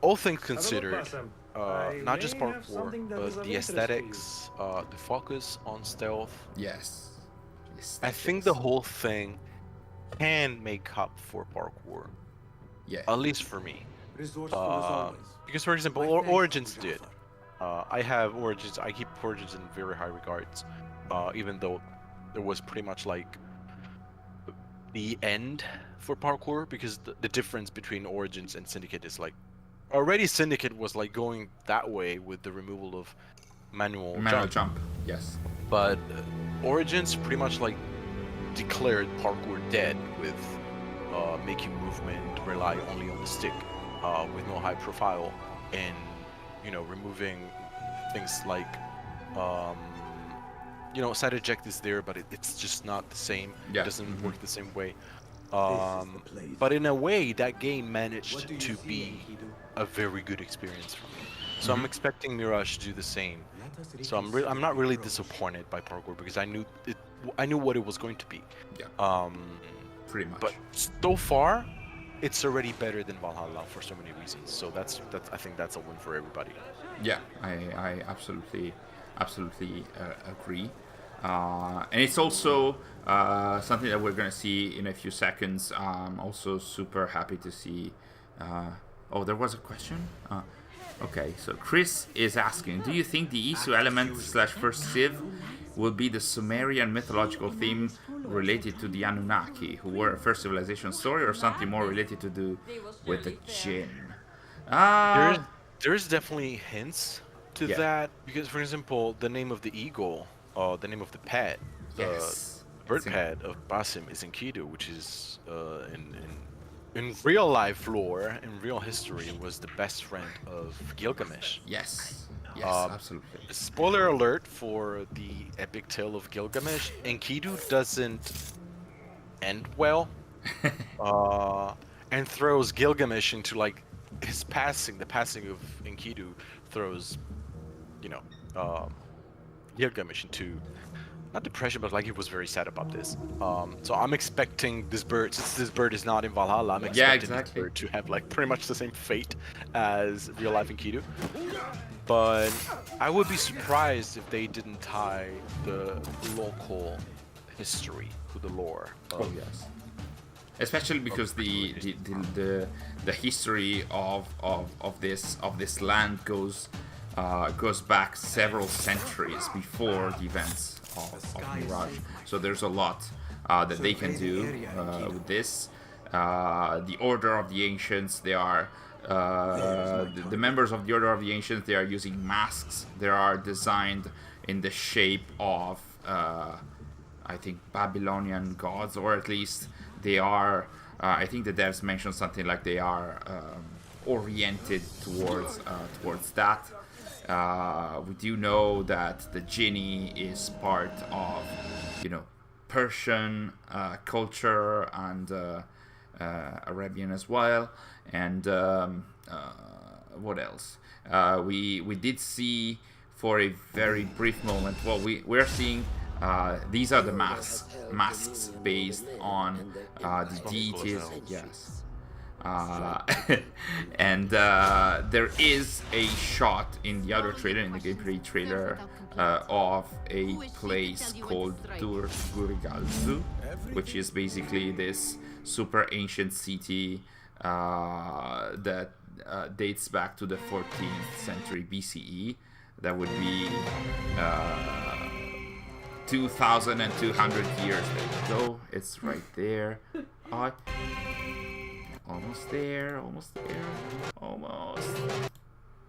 all things considered, not just parkour, but the aesthetics, the focus on stealth. Yes. I think the whole thing can make up for parkour. Yeah. At least for me. Because, for example, Origins did. I have Origins. I keep Origins in very high regards, even though there was pretty much like the end for parkour, because the difference between Origins and Syndicate is like already Syndicate was like going that way with the removal of manual jump. Yes. But Origins pretty much like declared parkour dead with making movement rely only on the stick, with no high profile, and removing things like side eject is there, but it's just not the same. Yeah. It doesn't work the same way. But in a way, that game managed to be a very good experience for me. So I'm expecting Mirage to do the same. So I'm not really disappointed by Parkour because I knew what it was going to be. Yeah. Pretty much. But so far, it's already better than Valhalla for so many reasons. So that's I think that's a win for everybody. Yeah, I absolutely agree. And it's also something that we're gonna see in a few seconds. I'm also super happy to see. Oh, there was a question. Okay, so Chris is asking, do you think the Isu element / first Civ will be the Sumerian mythological theme related to the Anunnaki, who were a first civilization story, or something more related to do with the Jinn? There's definitely hints to that, because for example, the name of the eagle, the name of the pet, the bird pet of Basim is Enkidu, which is in real life lore, in real history, was the best friend of Gilgamesh. Yes, absolutely. Spoiler alert for the epic tale of Gilgamesh: Enkidu doesn't end well, and throws Gilgamesh into like his passing. The passing of Enkidu throws, Gilgamesh into not depression, but like he was very sad about this. So I'm expecting this bird, since this bird is not in Valhalla, I'm expecting this bird to have like pretty much the same fate as real life Enkidu. But I would be surprised if they didn't tie the local history to the lore. Yes. Especially because the history of this land goes back several centuries before the events of Mirage. So there's a lot that they can do with this. The Order of the Ancients, they are the members of the Order of the Ancients, they are using masks. They are designed in the shape of I think Babylonian gods, or at least they are I think the devs mentioned something like they are oriented towards that. We do know that the genie is part of, Persian culture and Arabian as well. And what else? We did see for a very brief moment. Well, we're seeing these are the masks based on the deities. Yes. And there is a shot in the other trailer, in the gameplay trailer, of a place called Gurigalzu, which is basically this super ancient city that dates back to the 14th century BCE. That would be 2,200 years. There you go. It's right there. Almost there.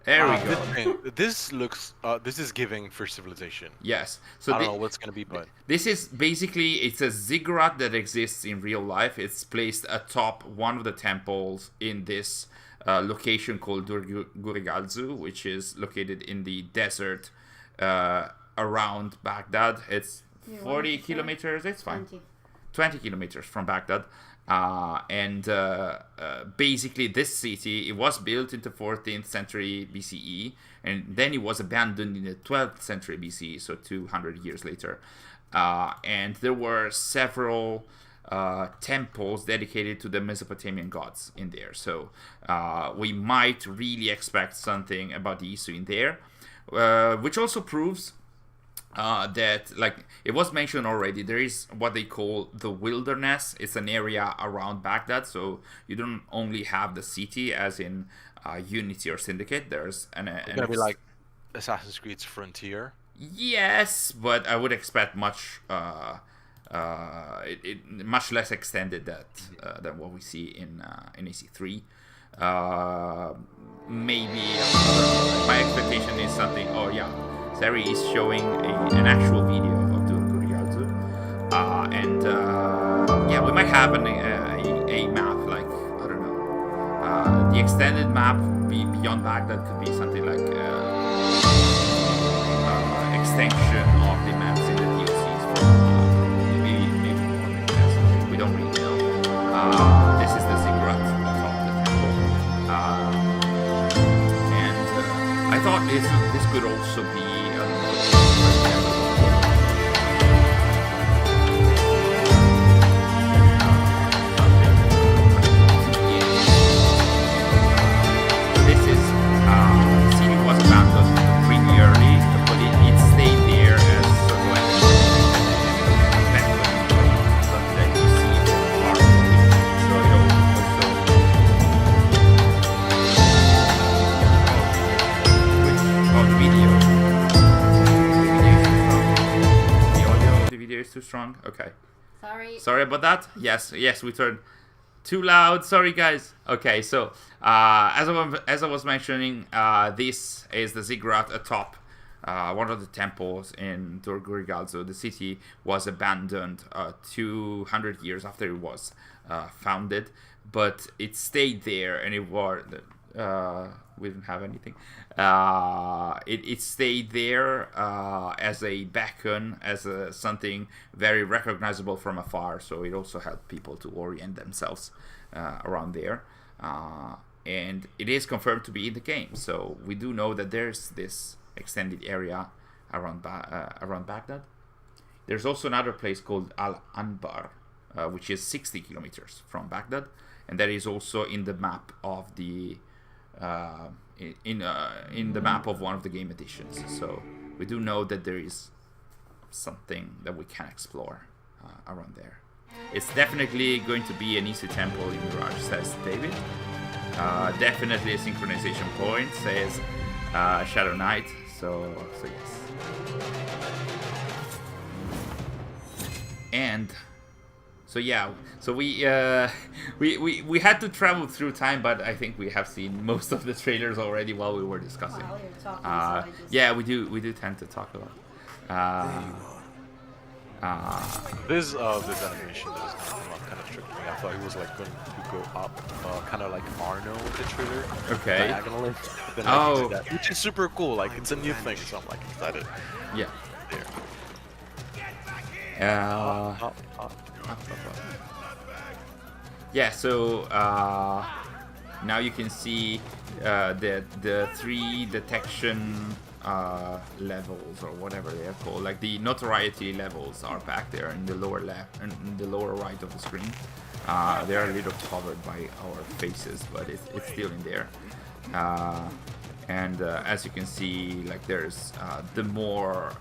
There we go. This looks. This is giving First Civilization. Yes. So I don't know what's gonna be, but this is basically, it's a ziggurat that exists in real life. It's placed atop one of the temples in this location called Gurigalzu, which is located in the desert around Baghdad. It's 40 kilometers. It's fine. 20 kilometers from Baghdad. And basically this city, it was built in the 14th century BCE, and then it was abandoned in the 12th century BCE, so 200 years later. And there were several temples dedicated to the Mesopotamian gods in there. So we might really expect something about the Isu in there, which also proves that, like it was mentioned already, there is what they call the wilderness. It's an area around Baghdad, so you don't only have the city as in Unity or Syndicate. There's it's gonna be like Assassin's Creed's Frontier. Yes, but I would expect much much less extended than what we see in AC3. maybe my expectation is something. Oh yeah, Sary is showing an actual video of doing Guriyazu, and yeah, we might have a map like, I don't know, the extended map beyond Baghdad could be something like extension of the maps in the DLCs for maybe more like this. We don't really know. This is the ziggurat atop the temple, and I thought this could also be this is the city was abandoned pretty early, but it stayed there as sort of like something that you see from far away. So it also the video. The audio of the video is too strong. Okay. Sorry about that. Yes, we turned too loud. Sorry, guys. Okay, so as I was mentioning, this is the ziggurat atop one of the temples in Dorgurigalzo. The city was abandoned 200 years after it was founded, but it stayed there, and it was. We didn't have anything. It stayed there as a beacon, as something very recognizable from afar. So it also helped people to orient themselves around there. And it is confirmed to be in the game. So we do know that there's this extended area around Baghdad. There's also another place called Al Anbar, which is 60 kilometers from Baghdad, and that is also in the map of the in the map of one of the game editions. So we do know that there is something that we can explore around there. It's definitely going to be an easy temple in Mirage, says David. Definitely a synchronization point, says Shadow Knight. So yes. And so yeah, so we had to travel through time, but I think we have seen most of the trailers already while we were discussing. Wow, you're talking, so yeah, we do tend to talk a lot. This animation that was kind of tricked me. I thought he was like going to go up, kind of like Arno in the trailer. Okay. Diagonally. Then Oh. that, which is super cool. Like it's a new thing, so I'm like excited. Yeah. There. Yeah, so now you can see the 3 detection levels, or whatever they are called, like the notoriety levels are back there in the lower left and in the lower right of the screen. They are a little covered by our faces, but it's still in there. And as you can see, like there's the more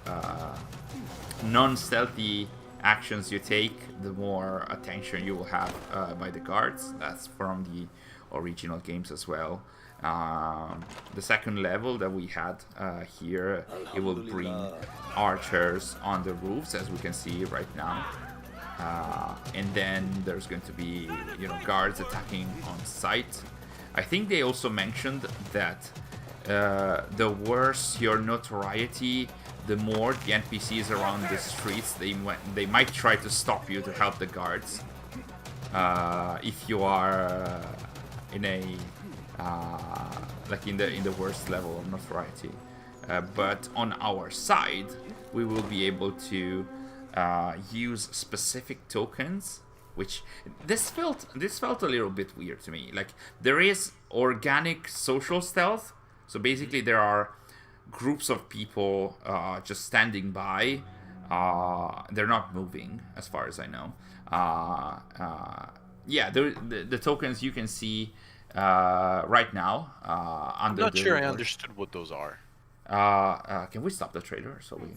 non-stealthy actions you take, the more attention you will have by the guards. That's from the original games as well. The second level that we had here, it will bring archers on the roofs, as we can see right now. And then there's going to be, guards attacking on sight. I think they also mentioned that the worse your notoriety, the more the NPCs around the streets, they might try to stop you to help the guards. If you are in a like in the worst level of notoriety. But on our side, we will be able to use specific tokens, which this felt a little bit weird to me. Like there is organic social stealth, so basically there are groups of people just standing by. They're not moving, as far as I know. Yeah, the tokens you can see right now. I'm not sure I understood what those are. Can we stop the trailer? So we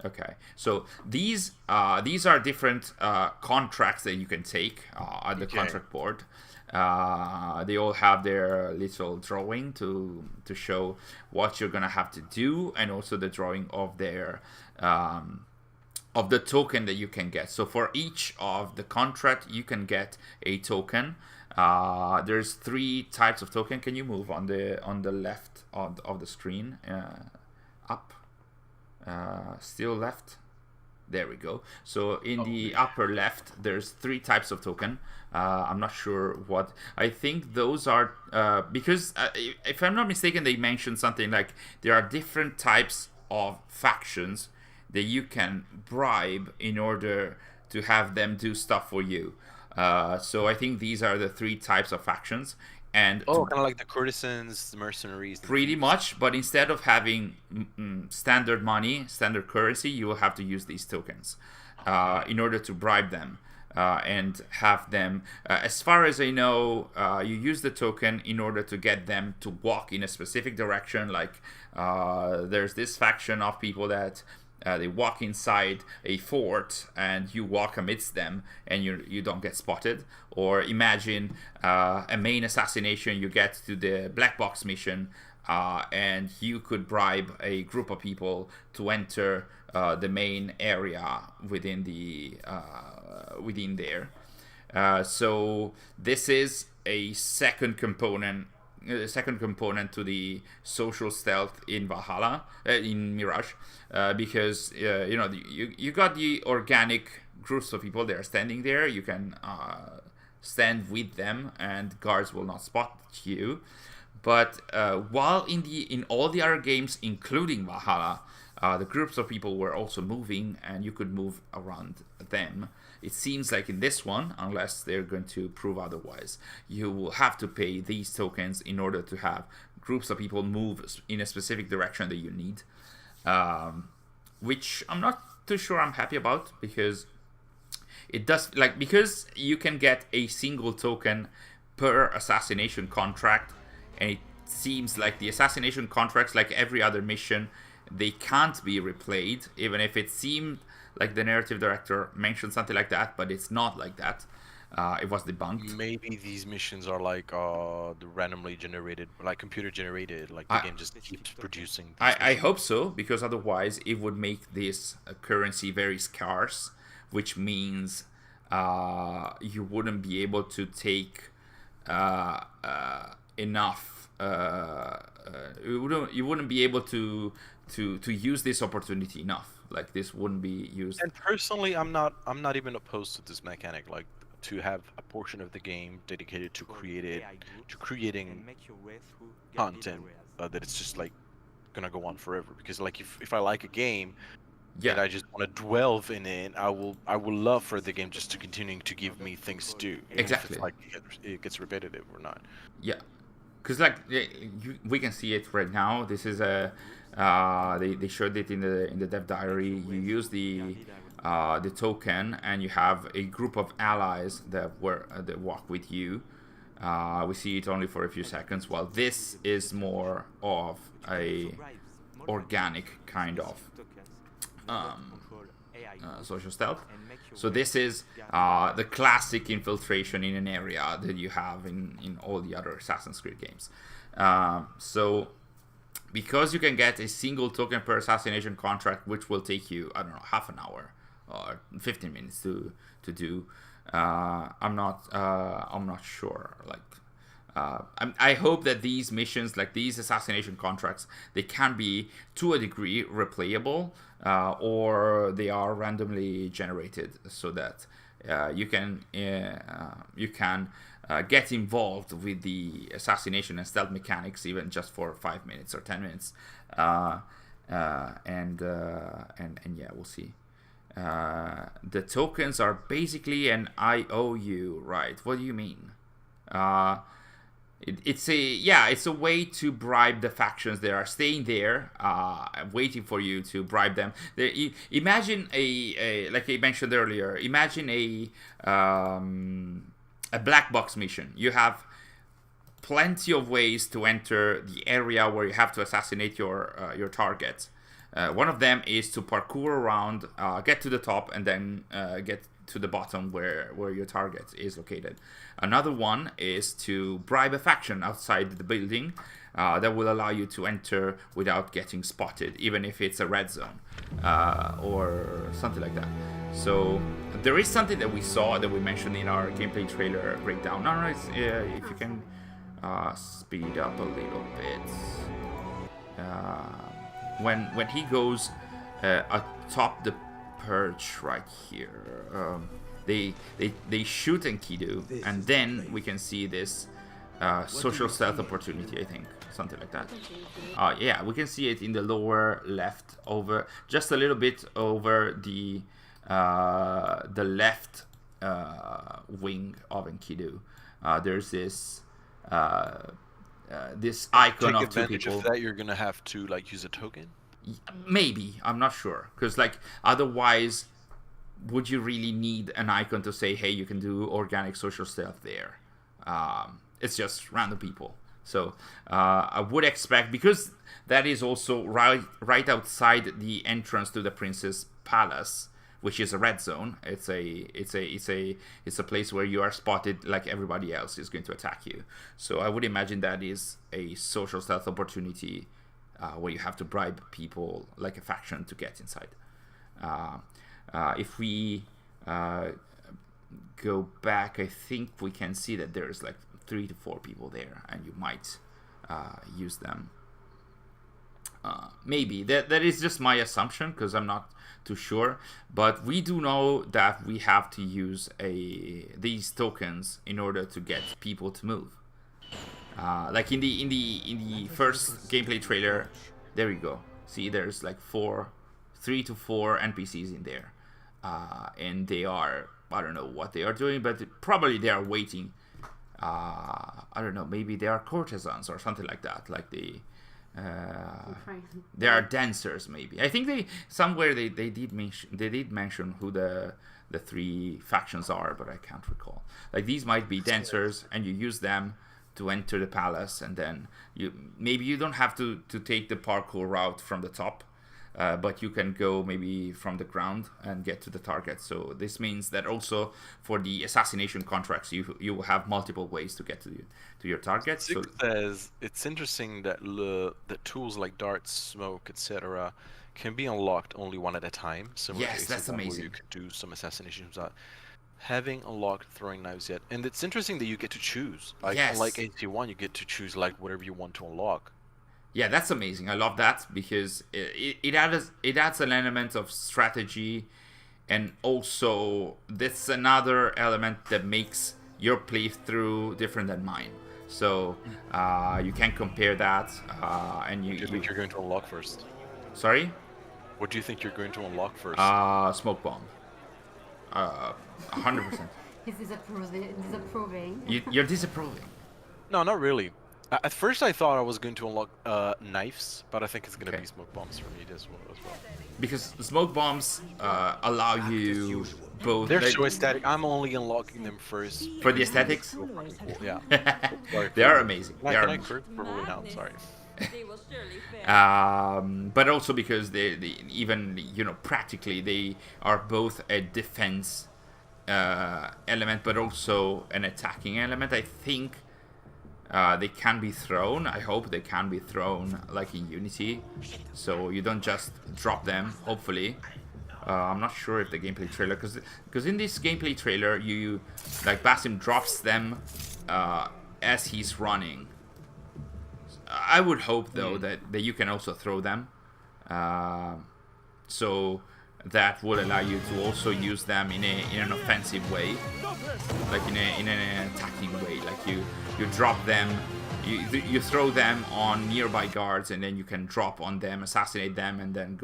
okay. So these are different contracts that you can take at the contract board. They all have their little drawing to show what you're gonna have to do, and also the drawing of their of the token that you can get. So for each of the contract, you can get a token. There's 3 types of token. Can you move on the left of the screen? Up. Still left. There we go. So in the upper left, there's 3 types of token. I'm not sure what. I think those are because if I'm not mistaken, they mentioned something like there are different types of factions that you can bribe in order to have them do stuff for you. So I think these are the 3 types of factions. And kind of like the courtesans, the mercenaries. Pretty much, but instead of having standard money, standard currency, you will have to use these tokens in order to bribe them and have them. As far as I know, you use the token in order to get them to walk in a specific direction. Like there's this faction of people that they walk inside a fort and you walk amidst them and you don't get spotted. Or imagine a main assassination, you get to the black box mission and you could bribe a group of people to enter the main area within there. So this is a second component to the social stealth in Valhalla, in Mirage, because you got the organic groups of people that are standing there. You can stand with them, and guards will not spot you. But while in all the other games, including Valhalla, the groups of people were also moving, and you could move around them. It seems like in this one, unless they're going to prove otherwise, you will have to pay these tokens in order to have groups of people move in a specific direction that you need, which I'm not too sure I'm happy about, because it does, like, because you can get a single token per assassination contract, and it seems like the assassination contracts, like every other mission, they can't be replayed, even if it seemed like the narrative director mentioned something like that, but it's not like that. It was debunked. Maybe these missions are like the randomly generated, like computer generated, like the game just keeps producing. I hope so, because otherwise it would make this currency very scarce, which means you wouldn't be able to take enough. You wouldn't be able to use this opportunity enough. Like, this wouldn't be used. And personally, I'm not even opposed to this mechanic, like to have a portion of the game dedicated to creating content that it's just like gonna go on forever. Because like if I like a game, and I just want to dwell in it, I will love for the game just to continuing to give me things to do. Exactly. If it's like it gets repetitive or not. Yeah, because like we can see it right now. This is a they showed it in the dev diary. You use the token, and you have a group of allies that walk with you. We see it only for a few seconds, while this is more of a organic kind of social stealth. So this is the classic infiltration in an area that you have in all the other Assassin's Creed games. So because you can get a single token per assassination contract, which will take you, I don't know, half an hour or 15 minutes to do, I'm not sure. Like, I hope that these missions, like these assassination contracts, they can be to a degree replayable, or they are randomly generated, so that you can get involved with the assassination and stealth mechanics, even just for 5 minutes or 10 minutes, and yeah, we'll see. The tokens are basically an IOU, right? What do you mean? It's a way to bribe the factions that are staying there, waiting for you to bribe them. Imagine like I mentioned earlier. Imagine a black box mission. You have plenty of ways to enter the area where you have to assassinate your targets. One of them is to parkour around, get to the top, and then to the bottom where your target is located. Another one is to bribe a faction outside the building that will allow you to enter without getting spotted, even if it's a red zone or something like that. So there is something that we saw that we mentioned in our gameplay trailer breakdown. No, if you can speed up a little bit. When he goes atop the perch right here, they shoot Enkidu, and then we can see this social stealth opportunity, I think, something like that. Yeah, we can see it in the lower left, over just a little bit over the left wing of Enkidu. There's this this icon of two people. Of that, you're gonna have to like use a token. Maybe, I'm not sure, because like otherwise, would you really need an icon to say, hey, you can do organic social stealth there? It's just random people. So I would expect, because that is also right outside the entrance to the Prince's Palace, which is a red zone. It's a place where you are spotted like everybody else is going to attack you. So I would imagine that is a social stealth opportunity where you have to bribe people like a faction to get inside. If we go back, I think we can see that there's like 3 to 4 people there, and you might use them. Maybe that is just my assumption, because I'm not too sure, but we do know that we have to use these tokens in order to get people to move. Like in the first gameplay trailer, there we go. See, there's like 3 to 4 NPCs in there, and they are, I don't know what they are doing, but probably they are waiting. I don't know, maybe they are courtesans or something like that. Like they are dancers, maybe. I think they did mention who the 3 factions are, but I can't recall. Like these might be dancers, and you use them to enter the palace, and then you don't have to take the parkour route from the top, but you can go maybe from the ground and get to the target. So this means that also for the assassination contracts, you will have multiple ways to get to your target. So says it's interesting that tools like darts, smoke, etc. can be unlocked only one at a time. Yes, that's amazing. You could do some assassinations without having unlocked throwing knives yet. And it's interesting that you get to choose. Like, yes. Unlike AC1, you get to choose like whatever you want to unlock. Yeah, that's amazing. I love that, because it adds an element of strategy, and also that's another element that makes your playthrough different than mine. So you can compare that, and What do you think you're going to unlock first? Sorry? What do you think you're going to unlock first? Smoke bomb. 100%. He's disapproving. You're disapproving. No, not really. At first, I thought I was going to unlock knives, but I think it's going to be smoke bombs for me as well. Because smoke bombs allow you both. They're so aesthetic. I'm only unlocking them first. For the aesthetics? Yeah. They are amazing. Can I curse? Probably not. Sorry. But also because they even practically they are both a defense element, but also an attacking element. I think they can be thrown. I hope they can be thrown like in Unity, so you don't just drop them. Hopefully, I'm not sure if the gameplay trailer, because in this gameplay trailer, you like Basim drops them as he's running. I would hope though that you can also throw them, so that will allow you to also use them in an offensive way, like in an attacking way. Like you drop them, you throw them on nearby guards, and then you can drop on them, assassinate them, and then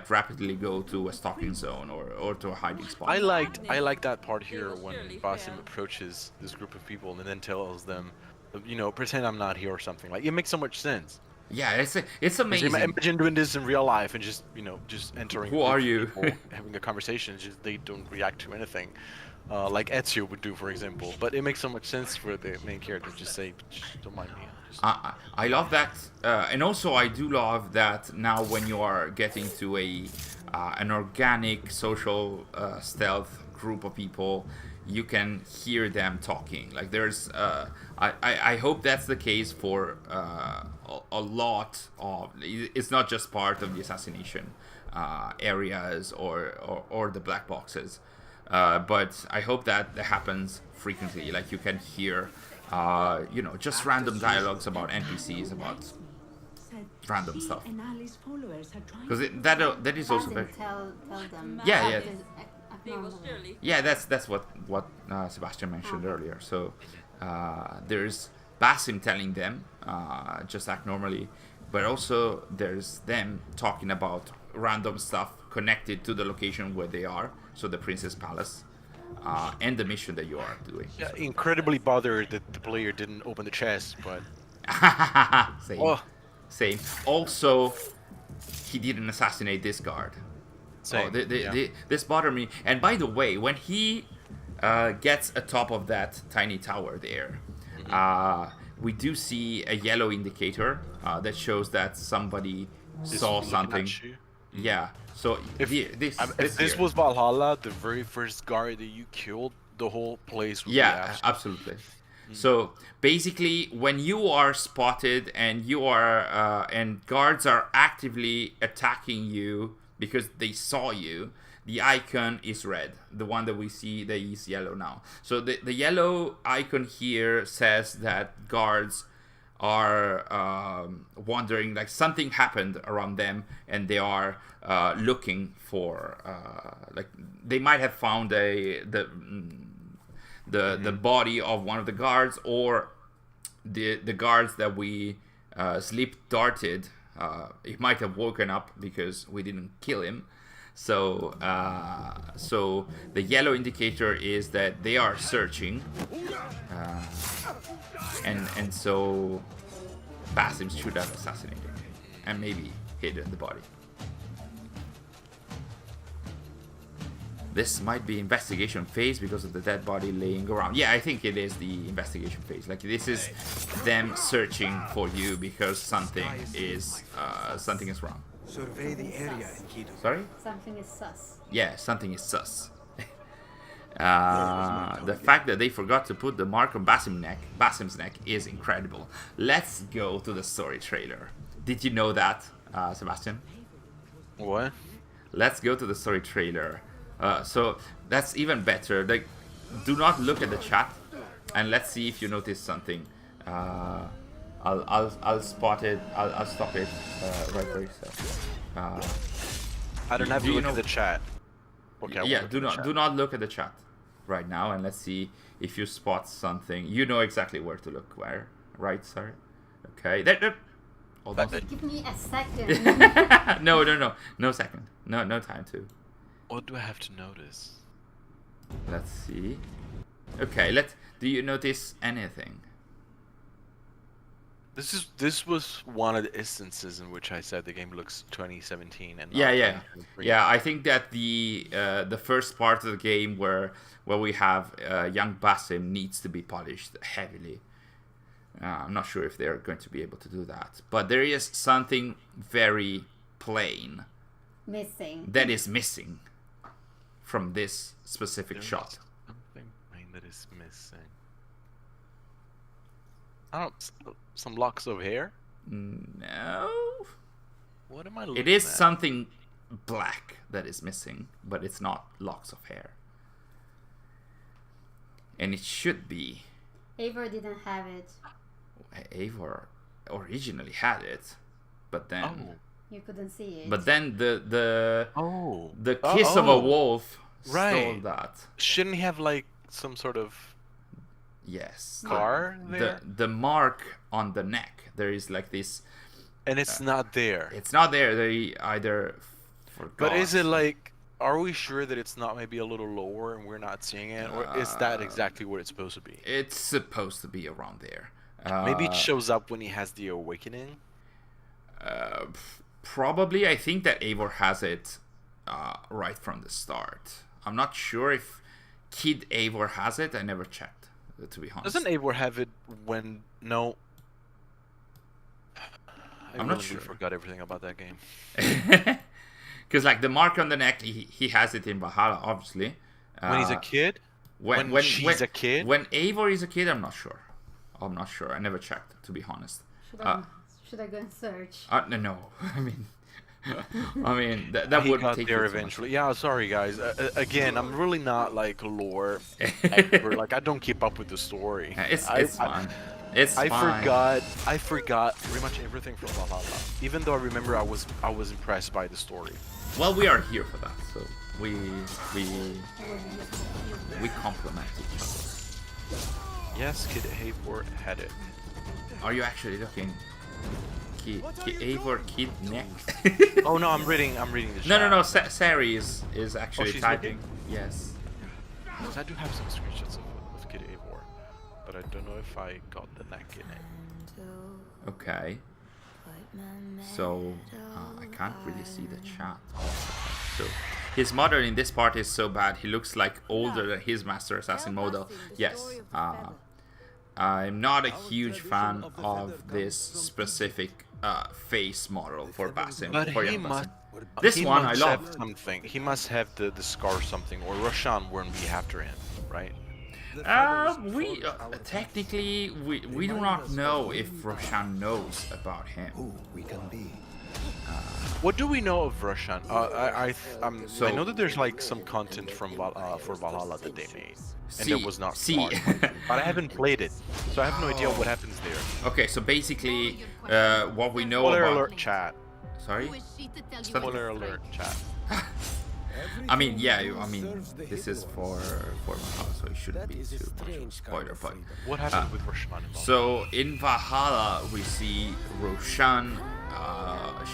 rapidly go to a stalking zone or to a hiding spot. I like that part here when Basim approaches this group of people and then tells them, pretend I'm not here or something. Like, it makes so much sense. Yeah, it's amazing. Imagine doing this in real life and just entering. Who are you? Having a conversation, just they don't react to anything, like Ezio would do, for example. But it makes so much sense for the main character to just say, "Don't mind me." I love that, and also I do love that now when you are getting to an organic social stealth group of people, you can hear them talking. Like there's, I hope that's the case for a lot of. It's not just part of the assassination areas or the black boxes, but I hope that happens frequently. Like you can hear, just random dialogues about NPCs, about random stuff. Because that is also very. Tell them. Yeah. Acknowledge. Yeah, that's what Sebastian mentioned earlier. So there's Basim telling them, just act normally, but also there's them talking about random stuff connected to the location where they are, so the Princess Palace, and the mission that you are doing. Yeah, incredibly bothered that the player didn't open the chest, but... Same. Oh. Same. Also, he didn't assassinate this guard. Same. This bothered me. And by the way, when he gets atop of that tiny tower there, we do see a yellow indicator that shows that somebody saw something. Yeah. So if this was Valhalla, the very first guard that you killed, the whole place would be absolutely. So basically, when you are spotted and you are and guards are actively attacking you because they saw you, the icon is red. The one that we see that is yellow now. So the yellow icon here says that guards are wondering, like something happened around them, and they are looking for like they might have found the body of one of the guards, or the guards that we sleep darted. He might have woken up because we didn't kill him. So the yellow indicator is that they are searching, and so Basim should have assassinated him and maybe hidden the body. This might be investigation phase because of the dead body laying around. Yeah, I think it is the investigation phase. Like this is them searching for you because something is wrong. Survey the area and keep. Sorry? Something is sus. Yeah, something is sus. The fact that they forgot to put the mark on Basim's neck is incredible. Let's go to the story trailer. Did you know that, Sebastian? What? Let's go to the story trailer. So that's even better. Like, do not look at the chat, and let's see if you notice something. I'll spot it. I'll stop it right where I don't have to look at the chat. Okay. Yeah, do not look at the chat right now, and let's see if you spot something. You know exactly where to look. Where, right? Sorry. Okay. Hold on. Give me a second. No second. No time to. What do I have to notice? Let's see. Okay, do you notice anything? This was one of the instances in which I said the game looks 2017 and not Yeah. 2023. Yeah, I think that the first part of the game where we have young Basim needs to be polished heavily. I'm not sure if they're going to be able to do that, but there is something very plain that is missing from this specific shot. Something plain that is missing. I don't. Some locks of hair? No. What am I looking at? It is something black that is missing, but it's not locks of hair. And it should be. Eivor didn't have it. Eivor originally had it, but then you couldn't see it. But then the kiss of a wolf stole that. Shouldn't he have like some sort of scar there? The mark on the neck. There is like this, and it's not there. It's not there. They either forgot. But is it like? Are we sure that it's not maybe a little lower and we're not seeing it, or is that exactly what it's supposed to be? It's supposed to be around there. Maybe it shows up when he has the awakening. Probably. I think that Eivor has it right from the start. I'm not sure if Kid Eivor has it. I never checked, to be honest. Doesn't Eivor have it when... No. I'm not sure. I forgot everything about that game. Because like the mark on the neck, he has it in Valhalla, obviously. When he's a kid? When she's a kid? When Eivor is a kid, I'm not sure. I never checked, to be honest. Should I go and search? No. I mean, that would take there you too eventually. Yeah, sorry guys. Again, I'm really not like a lore expert. Like I don't keep up with the story. It's fine. It's fine. I forgot pretty much everything from Valhalla. Even though I remember I was impressed by the story. Well, we are here for that, so we complement each other. Yes, Kid Eivor had it. Are you actually looking? Eivor Kid Neck? Oh no, I'm reading the chat. No. Sary is actually she's typing. looking? Yes. Because I do have some screenshots of Kid Eivor, but I don't know if I got the neck in it. Okay. So I can't really see the chat. So his model in this part is so bad. He looks like older than his Master Assassin model. Yes. I'm not a huge fan of this specific face model for Basim. But for he young must. Basim. This one I must love. have something. He must have the scar or something, or Roshan wouldn't be after him, right? We technically we do not know if Roshan knows about him. What do we know of Roshan? I know that there's like some content from for Valhalla that they made, and it was not smart. But I haven't played it, so I have no idea what happens there. Okay, so basically, what we know Spoiler about. alert, chat. Sorry. Spoiler alert, chat. I mean, yeah. This is for Valhalla, so it shouldn't be too much spoiler. But what happened with Roshan? So in Valhalla, we see Roshan.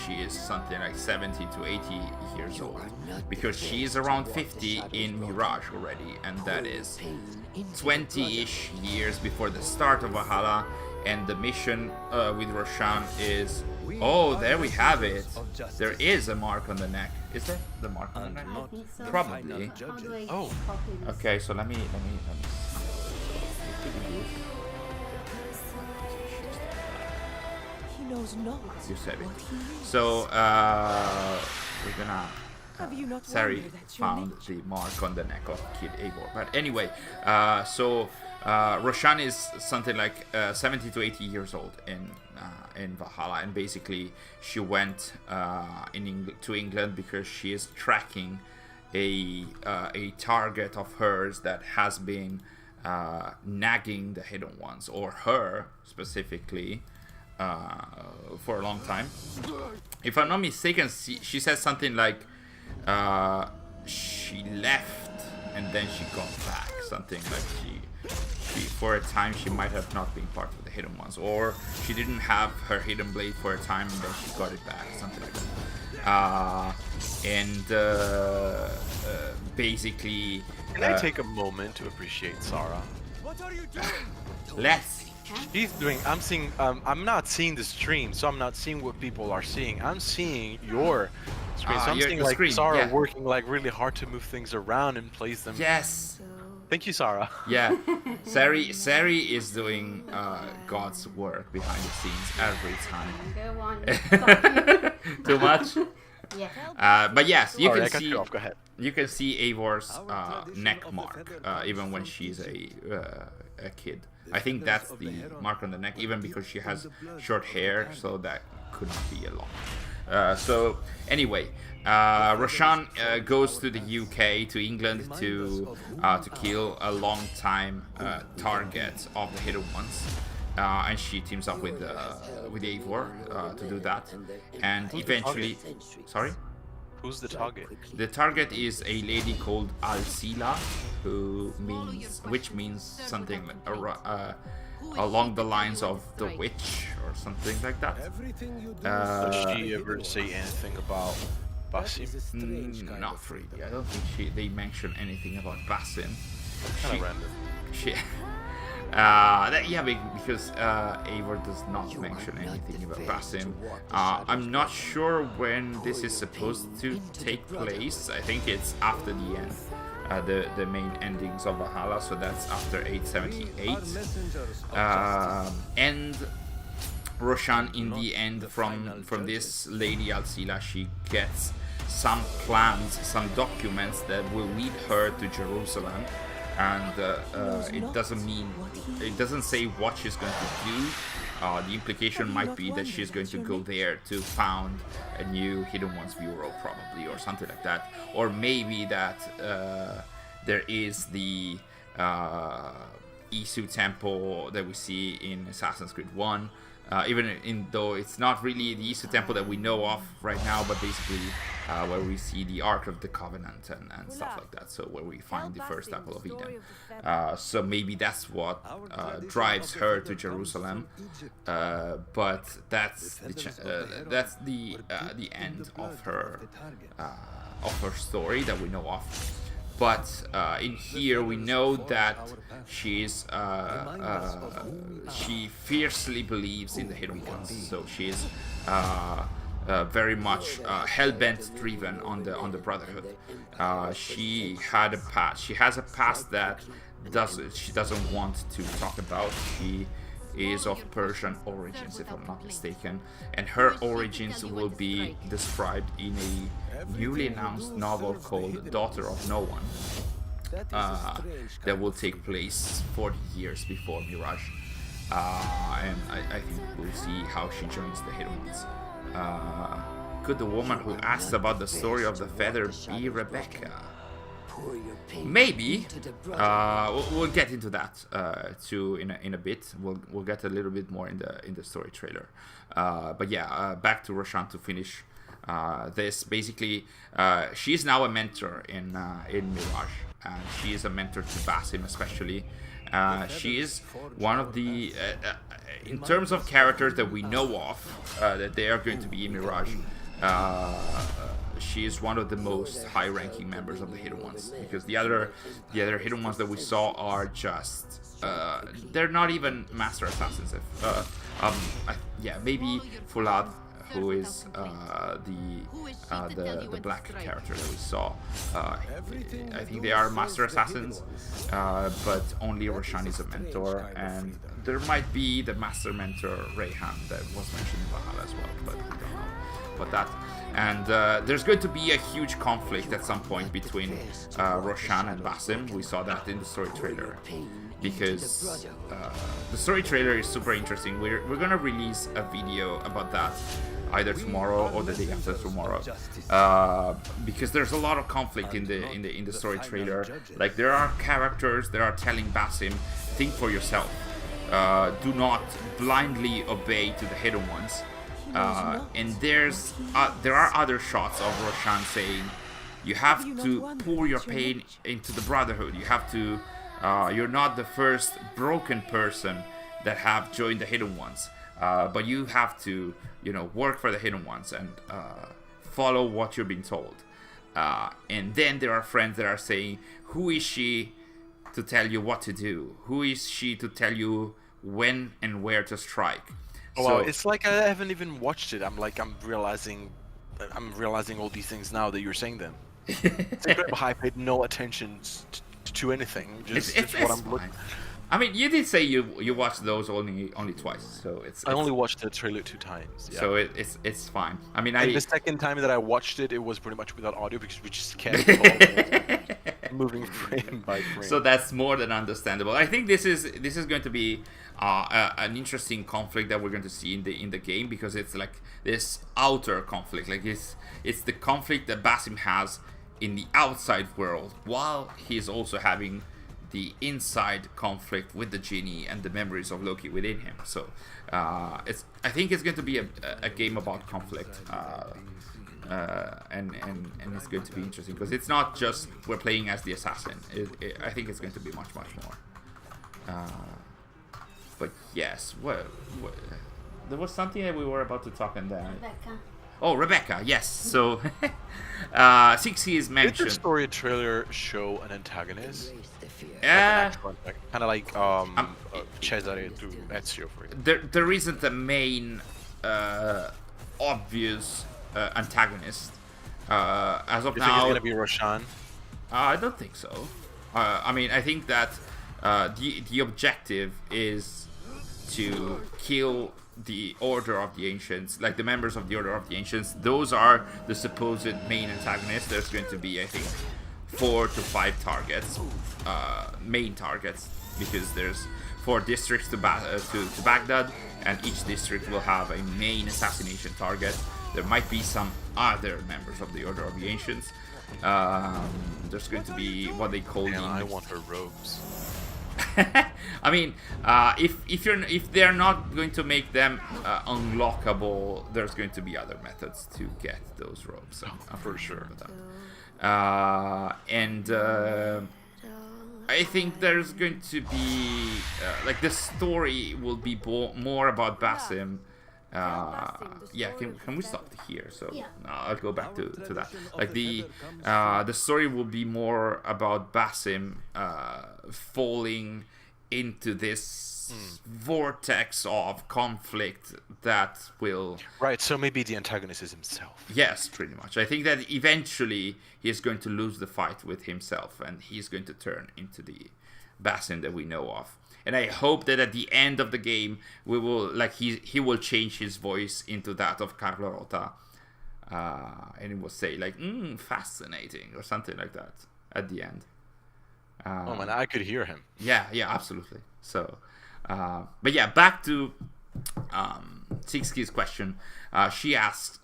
She is something like 70 to 80 years old, because she is around 50 in Mirage already, and that is 20-ish years before the start of Valhalla. And the mission with Roshan is, oh, there we have it. There is a mark on the neck. Is there the mark on the neck? Probably. Oh. Okay, so let me. You said it. So we're gonna. Sary found the mark on the neck of Kid Eivor. But anyway, so Roshan is something like 70 to 80 years old in Valhalla, and basically she went to England because she is tracking a target of hers that has been nagging the Hidden Ones, or her specifically, for a long time. If I'm not mistaken, she says something like she left and then she got back, something like she for a time she might have not been part of the Hidden Ones, or she didn't have her hidden blade for a time and then she got it back, something like that. Basically, can I take a moment to appreciate Sarah? What are you doing? Let's. He's doing. I'm seeing. I'm not seeing the stream, so I'm not seeing what people are seeing. I'm seeing your screen. So I'm seeing like screen, Sarah yeah. working like really hard to move things around and place them. Yes. Thank you, Sarah. Yeah, Sary is doing God's work behind the scenes every time. Go on. Too much. Yeah. But yes, you Sorry, can see. Go ahead. You can see Eivor's neck mark, even when she's a kid. I think that's the mark on the neck, even because she has short hair, so that couldn't be a lot. So anyway, Roshan goes to the UK, to England, to kill a long time target of the Hidden Ones, and she teams up with Eivor to do that, and eventually, sorry. Who's the target? The target is a lady called Alcila, which means something along the lines of the witch or something like that. Does she ever say anything about Basim? Not really. I don't think they mention anything about Basim. Kind of random. Because Eivor does not mention anything about Basim. I'm not sure when this is supposed to take place. I think it's after the end, the main endings of Valhalla, so that's after 878. And Roshan, in the end, from this lady Alcila, she gets some plans, some documents that will lead her to Jerusalem, and it doesn't say what she's going to do. The implication might be that she's going to go there to found a new Hidden Ones Bureau, probably, or something like that. Or maybe that there is the Isu Temple that we see in Assassin's Creed 1. Though it's not really the Isu Temple that we know of right now, but basically where we see the Ark of the Covenant and stuff like that. So where we find the first Apple of Eden. So maybe that's what drives her to Jerusalem. But that's the end of her story that we know of. But in here we know that she fiercely believes in the Hidden Ones, so she's very much hell-bent driven on the Brotherhood. She has a past that she doesn't want to talk about. She is of Persian origins, if I'm not mistaken, and her origins will be described in a newly announced novel called Daughter of No One that will take place 40 years before Mirage, and I think we'll see how she joins the Hidden Ones. Could the woman who asks about the story of the feather be Rebecca? Maybe. We'll get into that too in a bit. We'll get a little bit more in the story trailer. But yeah, back to Roshan to finish this. Basically, she's now a mentor in Mirage, and she is a mentor to Basim especially. She is one of the, in terms of characters that we know of, that they are going to be in Mirage. She is one of the most high-ranking members of the Hidden Ones, because the other Hidden Ones that we saw are just they're not even Master Assassins. Maybe Fulad, who is the black character that we saw. I think they are Master Assassins, but only Roshan is a mentor, and there might be the Master Mentor Rayhan that was mentioned in Valhalla as well, but we don't know about that. And there's going to be a huge conflict at some point between Roshan and Basim. We saw that in the story trailer, because the story trailer is super interesting. We're gonna release a video about that either tomorrow or the day after tomorrow, because there's a lot of conflict in the story trailer. Like, there are characters that are telling Basim, think for yourself, do not blindly obey to the Hidden Ones. And there are other shots of Roshan saying, you have to pour your pain into the Brotherhood. You have to, you're not the first broken person that have joined the Hidden Ones, but you have to, work for the Hidden Ones and follow what you're being told. And then there are friends that are saying, who is she to tell you what to do? Who is she to tell you when and where to strike? Well, it's like I haven't even watched it. I'm realizing all these things now that you're saying them. It's incredible how I paid no attention to anything. Just what I'm looking. I mean, you did say you watched those only twice, so I only watched the trailer 2 times. Yeah. So it's fine. I mean, the second time that I watched it, it was pretty much without audio because we just kept moving frame by frame. So that's more than understandable. I think this is going to be an interesting conflict that we're going to see in the game, because it's like this outer conflict. Like it's the conflict that Basim has in the outside world, while he's also having the inside conflict with the genie and the memories of Loki within him. So I think it's going to be a game about conflict, and it's going to be interesting, because it's not just we're playing as the assassin. I think it's going to be much more. But yes, there was something that we were about to talk in there. Rebecca. Oh, Rebecca, yes. So, Sixi is mentioned. Did the story trailer show an antagonist? Yeah. Kind of like Cesare to Ezio, for example. There isn't a main obvious antagonist. As of You now, think it's gonna be Roshan? I don't think so. I mean, I think that the objective is to kill the Order of the Ancients, like the members of the Order of the Ancients, those are the supposed main antagonists. There's going to be, I think, 4 to 5 targets, main targets, because there's 4 districts to Baghdad, and each district will have a main assassination target. There might be some other members of the Order of the Ancients. There's going to be what they call I want her robes. I mean, if they're not going to make them unlockable, there's going to be other methods to get those robes. For sure. I think there's going to be like the story will be more about Basim. Yeah, can we stop here? So I'll go back to that. Like the story will be more about Basim falling into this vortex of conflict that will... Right, so maybe the antagonist is himself. Yes, pretty much. I think that eventually he's going to lose the fight with himself, and he's going to turn into the Basim that we know of. And I hope that at the end of the game, we will he will change his voice into that of Carlo Rota, and he will say like fascinating or something like that at the end. Oh man, I could hear him. Yeah, absolutely. So, but yeah, back to Sixky's question. She asks,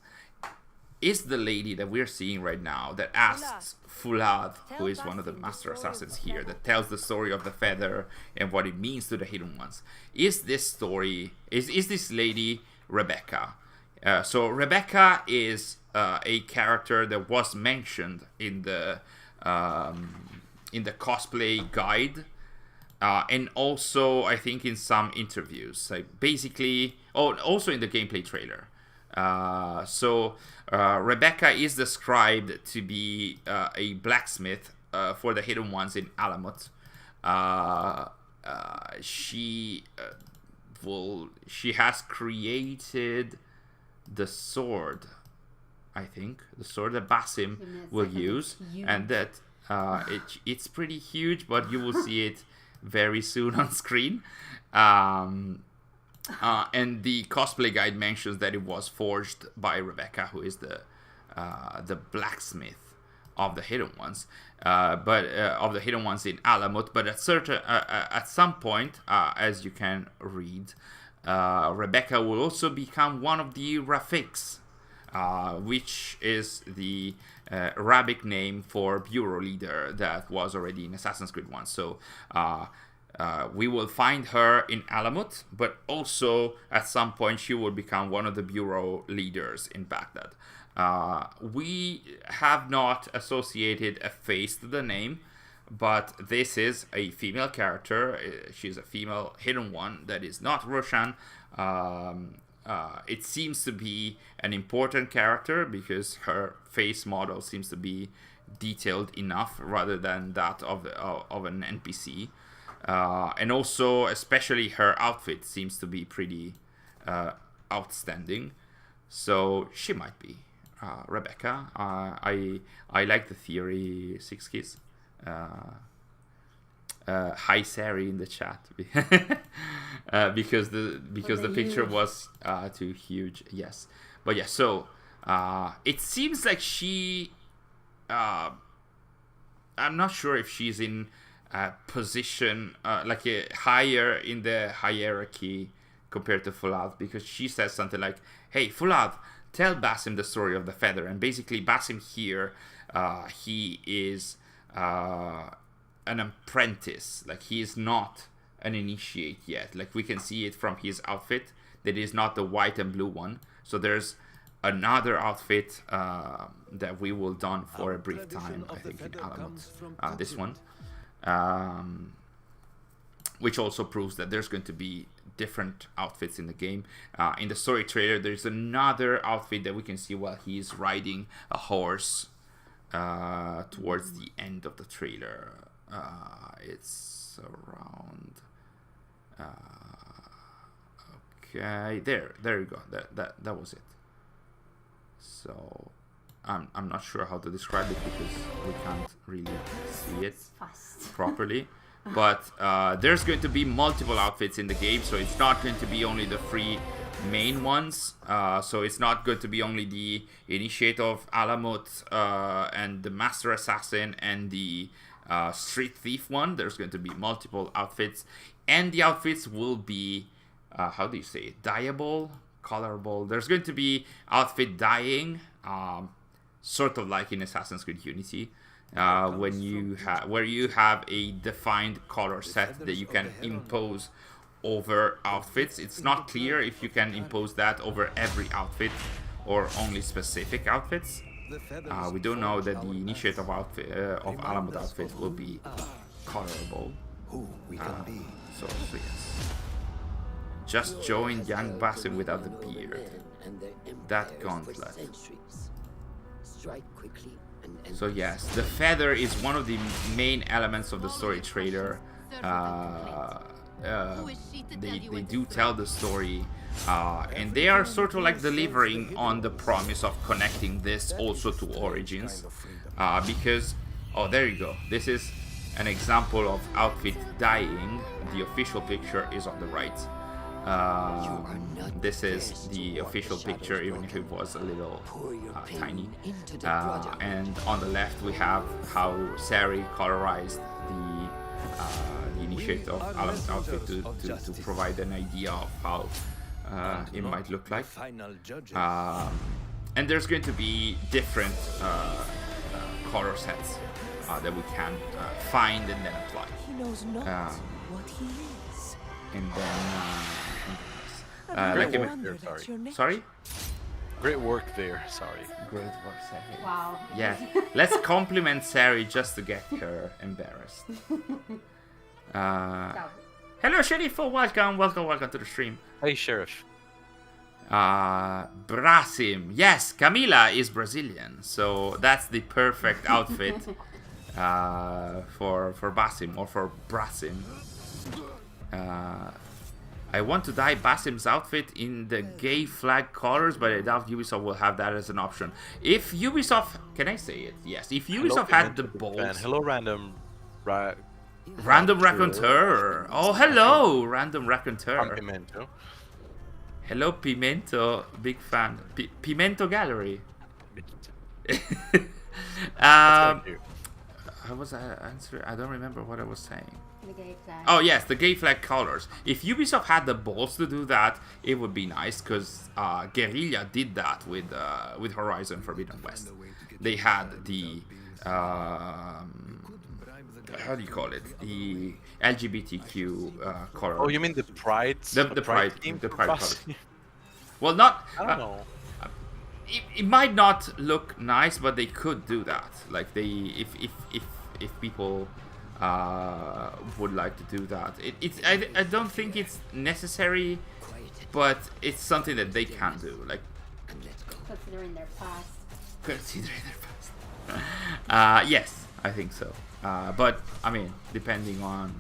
is the lady that we're seeing right now that asks Fulad, who is one of the master assassins here, that tells the story of the feather and what it means to the Hidden Ones, is this lady Rebecca? So Rebecca is a character that was mentioned in the cosplay guide, and also I think in some interviews, like basically, also in the gameplay trailer. So Rebecca is described to be a blacksmith for the Hidden Ones in Alamut. She has created the sword, I think, the sword that Basim will use, and that it's pretty huge, but you will see it very soon on screen. And the cosplay guide mentions that it was forged by Rebecca, who is the blacksmith of the Hidden Ones, but of the Hidden Ones in Alamut. But at some point, as you can read, Rebecca will also become one of the Rafiks, which is the Arabic name for bureau leader that was already in Assassin's Creed 1. So we will find her in Alamut, but also at some point she will become one of the bureau leaders in Baghdad. We have not associated a face to the name, but this is a female character. She's a female Hidden One that is not Roshan. It seems to be an important character because her face model seems to be detailed enough rather than that of an NPC. And also, especially her outfit seems to be pretty outstanding. So she might be Rebecca. I like the theory, Six Keys. Hi Sary in the chat because the picture was too huge. Yes, but yeah. So it seems like she. I'm not sure if she's in a position like higher in the hierarchy compared to Fulad, because she says something like, "Hey Fulad, tell Basim the story of the feather." And basically Basim here, he is an apprentice, like he is not an initiate yet. Like we can see it from his outfit that is not the white and blue one. So there's another outfit that we will don for a brief time, I think in Alamut, this one, which also proves that there's going to be different outfits in the game. In the story trailer, there's another outfit that we can see while he's riding a horse towards the end of the trailer. It's around. Okay, there you go. That was it. So I'm not sure how to describe it because we can't really see it properly. But there's going to be multiple outfits in the game, so it's not going to be only the 3 main ones. So it's not going to be only the Initiate of Alamut and the Master Assassin and the Street Thief one. There's going to be multiple outfits, and the outfits will be how do you say it? Dyeable, colorable. There's going to be outfit dyeing, sort of like in Assassin's Creed Unity. Where you have a defined color set that you can impose over outfits. It's not clear if you can impose that over every outfit or only specific outfits. We don't know that the Initiate of Alamut outfit will be colorable. So yes. Just join young Basim without the beard. That gauntlet. So yes, the feather is one of the main elements of the story trailer. They do tell the story, and they are sort of like delivering on the promise of connecting this also to Origins, because, oh, there you go. This is an example of outfit dyeing. The official picture is on the right. This is the official picture, even if it was a little tiny. And on the left we have how Sary colorized the Initiate of Alamut outfit to provide an idea of how it might look like. And there's going to be different color sets that we can find and then apply. He knows not what he is. And then Great work there, sorry. Sorry? Great work there, sorry. Great work, Sary. Wow. Yeah, let's compliment Sary just to get her embarrassed. Hello, Sheriff. Welcome to the stream. Hey, Sheriff. Brasim. Yes, Camila is Brazilian, so that's the perfect outfit for Basim or for Brasim. I want to dye Basim's outfit in the gay flag colors, but I doubt Ubisoft will have that as an option. If Ubisoft, can I say it? Yes. If Ubisoft had the balls. Hello, random Raconteur. Oh, hello, Random Raconteur. Pimento. Hello, Pimento. Big fan. Memento Gallery. How was I answering? I don't remember what I was saying. The gay flag. Oh yes, the gay flag colors. If Ubisoft had the balls to do that, it would be nice, because Guerrilla did that with Horizon Forbidden West. They had the how do you call it? The LGBTQ color. Oh, you mean the Pride? The Pride theme? the Pride colors. Well, not. I don't know. It might not look nice, but they could do that. Like if people would like to do that. I don't think it's necessary, but it's something that they can do. Like Considering their past. Yes, I think so. But I mean, depending on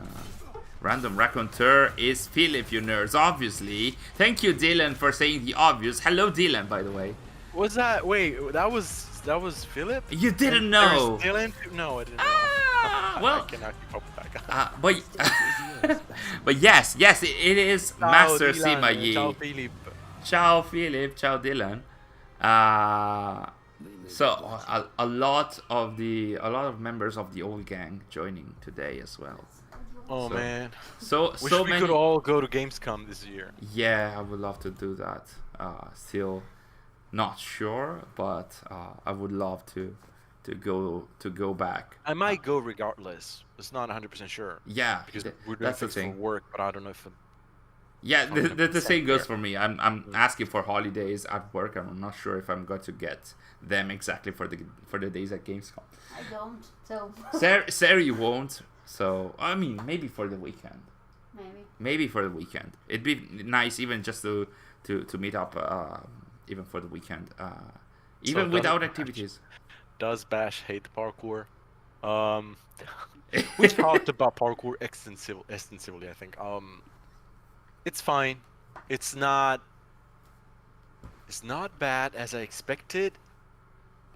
Random Raconteur is Philip, you nerds, obviously. Thank you, Dylan, for saying the obvious. Hello, Dylan, by the way. Was that? Wait, that was Philip? You didn't know. Dylan? No, I didn't know. Well, I cannot keep up with that guy. but yes, it is Master Dylan. Simayi. Ciao, Philip. Ciao, Philip. Ciao, Dylan. So a lot of members of the old gang joining today as well. Oh man. Wish we many. could all go to Gamescom this year. Yeah, I would love to do that. Still not sure, but I would love to go back. I might go regardless. It's not 100% sure. Yeah, because we're doing that's the things for thing. work, but I don't know if. Yeah, the same goes for me. I'm asking for holidays at work, and I'm not sure if I'm going to get them exactly for the days at Gamescom. I don't, so. Sarah, you won't. So I mean, maybe for the weekend. Maybe for the weekend. It'd be nice even just to meet up, even for the weekend, even So without activities. Does Bash hate parkour? We talked about parkour extensively, I think. It's fine. It's not bad as I expected.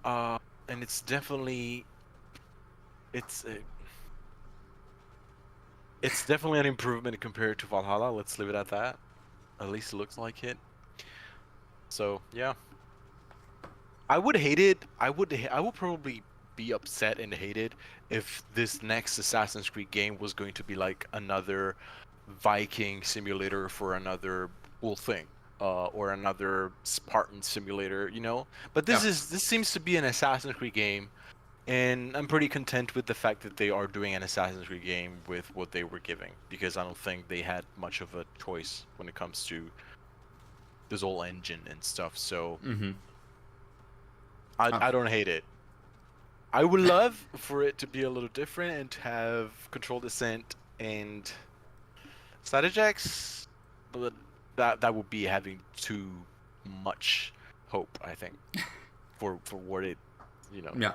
And it's definitely it's definitely an improvement compared to Valhalla. Let's leave it at that. At least it looks like it. So yeah, I would hate it. I would probably be upset and hate it if this next Assassin's Creed game was going to be like another Viking simulator for another cool thing, or another Spartan simulator, you know. But this seems to be an Assassin's Creed game, and I'm pretty content with the fact that they are doing an Assassin's Creed game with what they were giving, because I don't think they had much of a choice when it comes to this whole engine and stuff. So I don't hate it. I would love for it to be a little different and to have control descent and side ejects, but that would be having too much hope, I think, for what it, you know. Yeah,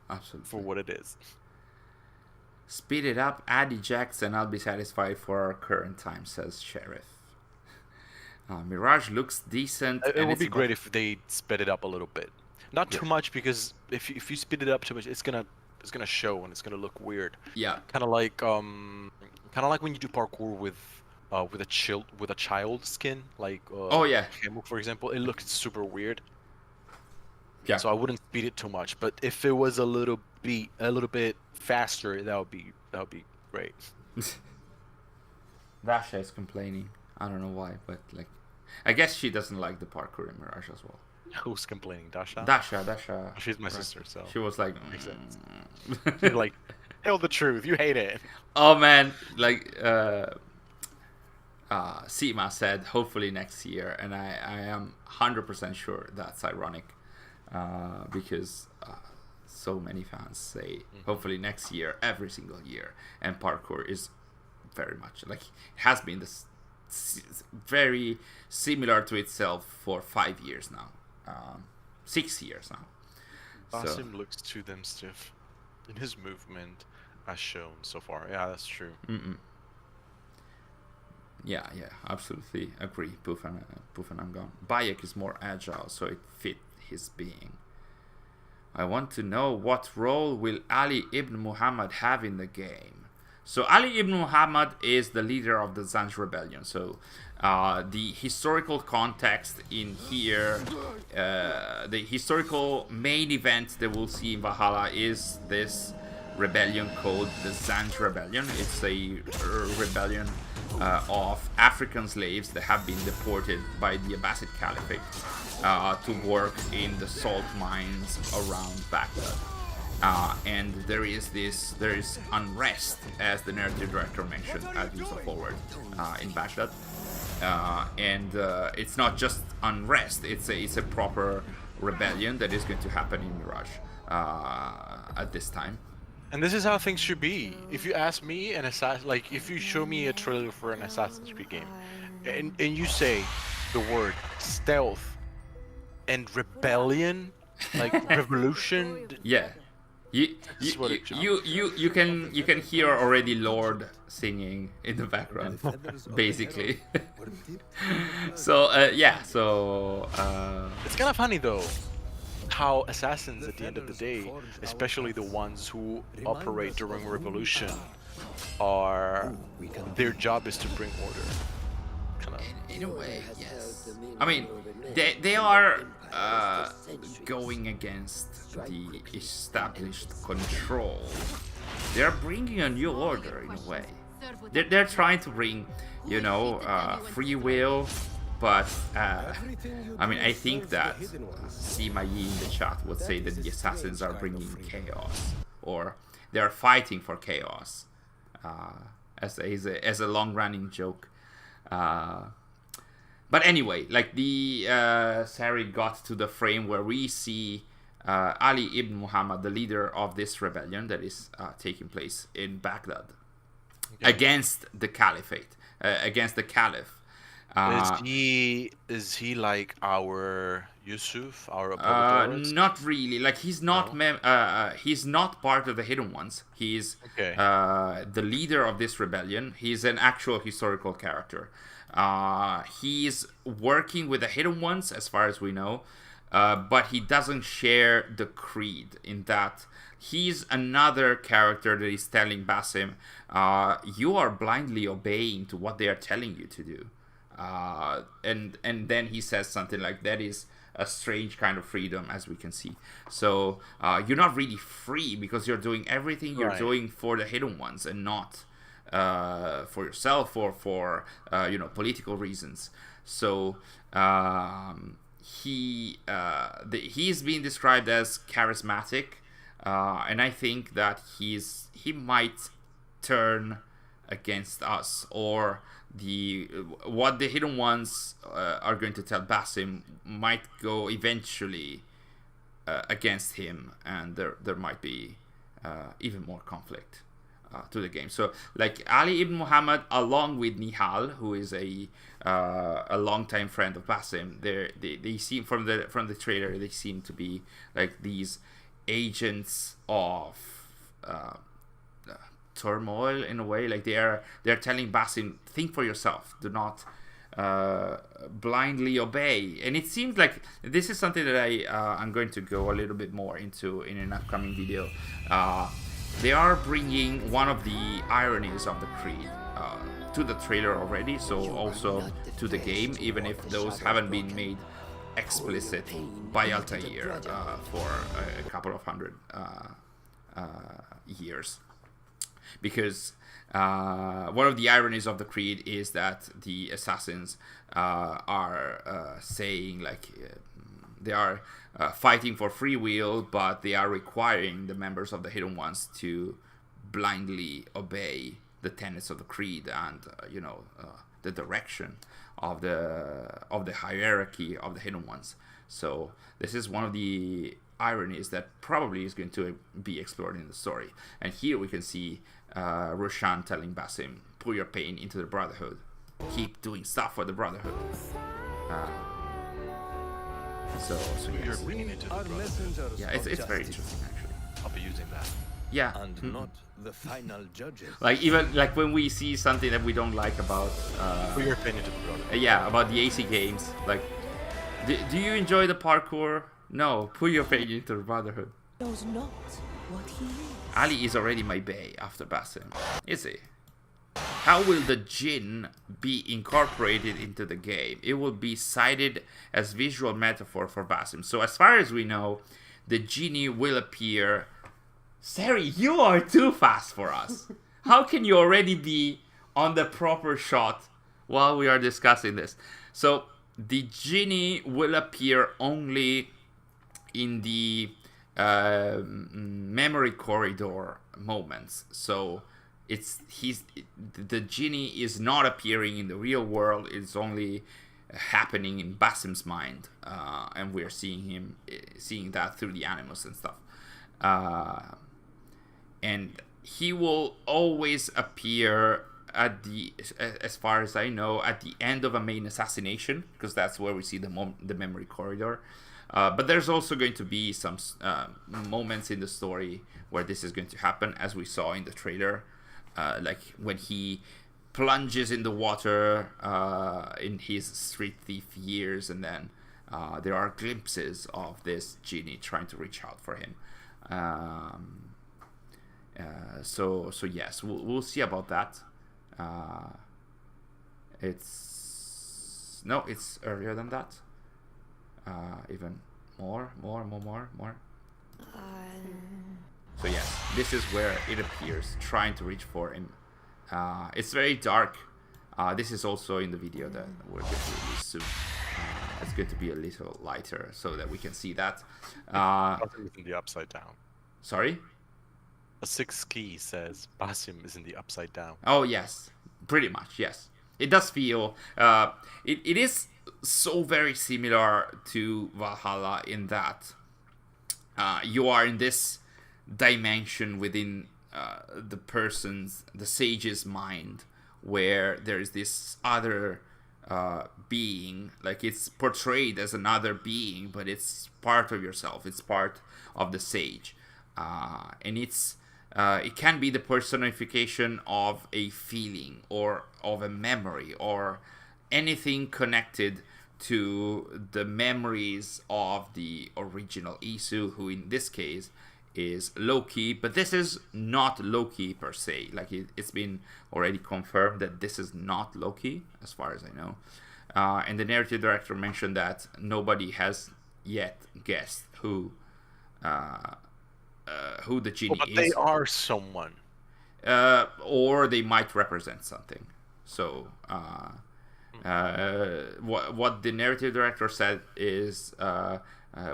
absolutely. For what it is. Speed it up, add ejects, and I'll be satisfied for our current time, says Sheriff. Mirage looks decent. It would be great if they sped it up a little bit. Not too much, because if you speed it up too much, it's gonna show and it's gonna look weird. Yeah. Kind of like when you do parkour with a child skin, like Camo, for example, it looks super weird. Yeah. So I wouldn't speed it too much, but if it was a little bit faster, that would be great. Dasha is complaining. I don't know why, but like, I guess she doesn't like the parkour in Mirage as well. Who's complaining? Dasha? Dasha. She's my sister, so she was like, makes sense. She's like, tell the truth, you hate it. Oh man, like Seema said, hopefully next year, and I am 100% sure that's ironic, because so many fans say hopefully next year, every single year, and parkour is very much like it has been this very similar to itself for 5 years now, 6 years now. Basim looks too damn stiff in his movement, as shown so far. Yeah, that's true. Yeah, absolutely agree. Poof and I'm gone. Bayek is more agile, so it fit his being. I want to know, what role will Ali ibn Muhammad have in the game? So Ali ibn Muhammad is the leader of the Zanj rebellion. So the historical context in here, the historical main event that we'll see in Valhalla is this rebellion called the Zanj rebellion. It's a rebellion of African slaves that have been deported by the Abbasid Caliphate to work in the salt mines around Baghdad. And there is unrest, as the narrative director mentioned as we go forward, in Baghdad. And it's not just unrest; it's a proper rebellion that is going to happen in Mirage at this time. And this is how things should be. If you ask me, if you show me a trailer for an Assassin's Creed game, and you say the word stealth and rebellion, like revolution, yeah. You can hear already Lord singing in the background, basically. So it's kind of funny though, how assassins at the end of the day, especially the ones who operate during revolution, their job is to bring order. In a way, yes. I mean, they are going against the established control. They are bringing a new order in a way. They're trying to bring, free will, but I mean, I think that Sima Yi in the chat would say that the assassins are bringing chaos, or they are fighting for chaos, as a long-running joke. But anyway, like the Sary got to the frame where we see Ali ibn Muhammad, the leader of this rebellion that is taking place in Baghdad, against the Caliphate, against the Caliph. Is he like our Yusuf, our Apollodorus? Not really. Like he's not he's not part of the Hidden Ones. He's the leader of this rebellion. He's an actual historical character. He's working with the Hidden Ones as far as we know, but he doesn't share the creed in that he's another character that is telling Basim, you are blindly obeying to what they are telling you to do. and then he says something like, that is a strange kind of freedom, as we can see. So you're not really free, because you're doing everything you're doing for the Hidden Ones, and not for yourself or for political reasons. So he's being described as charismatic, and I think that he might turn against us, or what the Hidden Ones are going to tell Basim might go eventually against him, and there might be even more conflict to the game. So like Ali ibn Muhammad, along with Nihal, who is a longtime friend of Basim, they seem from the trailer, they seem to be like these agents of turmoil in a way. Like they're telling Basim, think for yourself, do not blindly obey. And it seems like this is something that I'm going to go a little bit more into in an upcoming video. They are bringing one of the ironies of the Creed to the trailer already, so also to the game, even if those haven't been made explicit by Altair for a couple of hundred years. Because one of the ironies of the Creed is that the assassins are saying, like, they are fighting for free will, but they are requiring the members of the Hidden Ones to blindly obey the tenets of the Creed and the direction of the hierarchy of the Hidden Ones. So this is one of the ironies that probably is going to be explored in the story. And here we can see Roshan telling Basim, put your pain into the Brotherhood, keep doing stuff for the Brotherhood. So yes. You're bringing it to the Brotherhood. Yeah, it's very interesting actually. I'll be using that. Yeah. And not the final judges. Like even like when we see something that we don't like about Put your pain into the Brotherhood. yeah, about the AC games, like do you enjoy the parkour? No, put your pain into the Brotherhood. Knows not what he is. Ali is already my bae after Basim, is he? How will the Jinn be incorporated into the game? It will be cited as visual metaphor for Basim. So as far as we know, the genie will appear. Sary, you are too fast for us. How can you already be on the proper shot while we are discussing this? So the genie will appear only in the memory corridor moments. So the genie is not appearing in the real world. It's only happening in Basim's mind, and we're seeing that through the animals and stuff. And he will always appear at as far as I know, at the end of a main assassination, because that's where we see the memory corridor. But there's also going to be some moments in the story where this is going to happen, as we saw in the trailer, like when he plunges in the water in his street thief years, and then there are glimpses of this genie trying to reach out for him. So yes, we'll see about that. It's earlier than that. Even more. So yes, this is where it appears, trying to reach for him. It's very dark. This is also in the video that we're going to release soon. It's going to be a little lighter so that we can see that. Basim is in the upside down. Sorry? A 6 key says Basim is in the upside down. Oh yes, pretty much, yes. It does feel, it is so very similar to Valhalla in that you are in this dimension within the sage's mind, where there's this other being, like it's portrayed as another being, but it's part of yourself, it's part of the sage, and it can be the personification of a feeling or of a memory or anything connected to the memories of the original Isu, who in this case is Loki. But this is not Loki per se. Like it's been already confirmed that this is not Loki, as far as I know. And the narrative director mentioned that nobody has yet guessed who the genie But is. they are someone. Or they might represent something. So what the narrative director said is,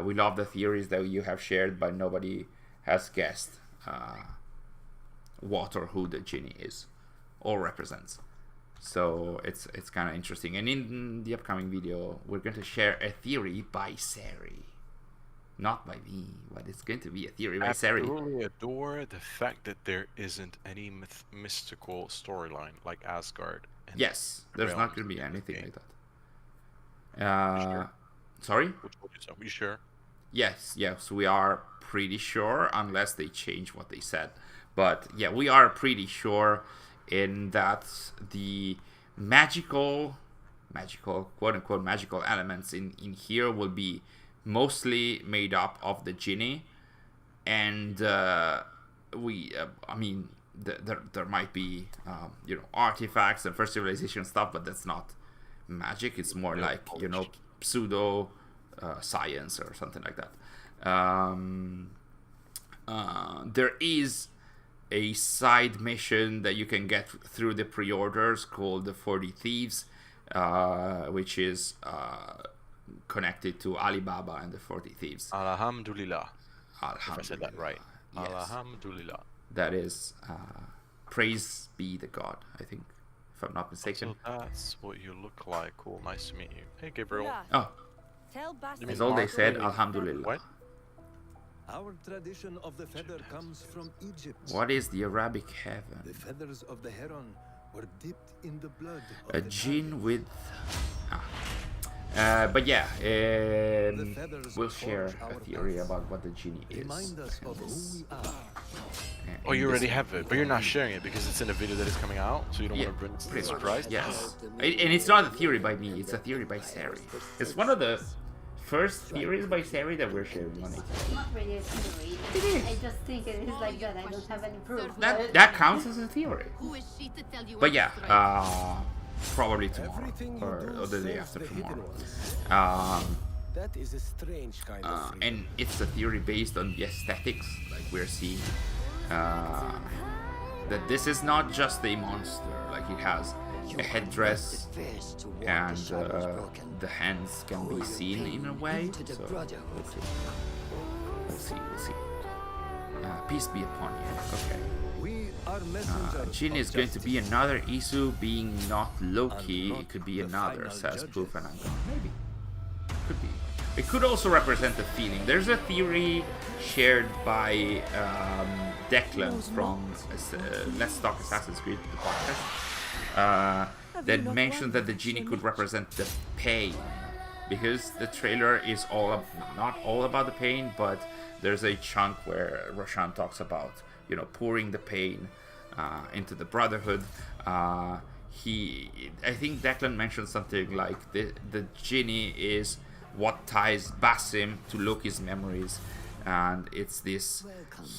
we love the theories that you have shared, but nobody has guessed what or who the genie is or represents. So it's kind of interesting. And in the upcoming video, we're going to share a theory by Sary. Not by me, but it's going to be a theory by Sary. I absolutely adore the fact that there isn't any mystical storyline like Asgard. Yes, there's not going to be anything game. like that. Sure? Sorry? You sure? Yes, we are pretty sure, unless they change what they said. But yeah, we are pretty sure in that the magical, quote-unquote magical elements in here will be mostly made up of the genie, and I mean, there might be artifacts and first civilization stuff, but that's not magic. It's more like pseudo science or something like that. There is a side mission that you can get through the pre-orders called the 40 Thieves, which is connected to Alibaba and the 40 Thieves. Alhamdulillah. If I said that right. Yes. Alhamdulillah. That is, praise be the God, I think, if I'm not mistaken. So that's what you look like. Cool, nice to meet you. Hey, Gabriel. Oh, that's all they said, Alhamdulillah. What? Our tradition of the feather comes from Egypt. What is the Arabic heaven? The feathers of the heron were dipped in the blood of A the jinn with... but yeah, we'll share a theory about what the genie is. Remind us of who we are. Oh, you already have it, but you're not sharing it because it's in a video that is coming out, so you don't want to bring pretty it much, surprise. yes. And it's not a theory by me, it's a theory by Sary. It's one of the first theories by Sary that we're sharing on it. It's not really a theory. I just think it is like that. I don't have any proof. That counts as a theory. Who is she to tell you But yeah, what's right? probably tomorrow Everything you or do the day serves after the hidden tomorrow. ones. That is a strange kind of freedom. And it's a theory based on the aesthetics, like we're seeing. That this is not just a monster, like it has a headdress and the hands can be seen in a way. So we'll see. Peace be upon you. Okay. We are messengers. Jin is of going to justice. be another Isu, being not Loki. It could be another, says Poof and Angon. Maybe. Could be. It could also represent a feeling. There's a theory shared by Declan from Let's Talk Assassin's Creed, the podcast, that mentioned that the genie could represent the pain. Because the trailer is not all about the pain, but there's a chunk where Roshan talks about, pouring the pain into the Brotherhood. I think Declan mentioned something like the genie is what ties Basim to Loki's memories, and it's this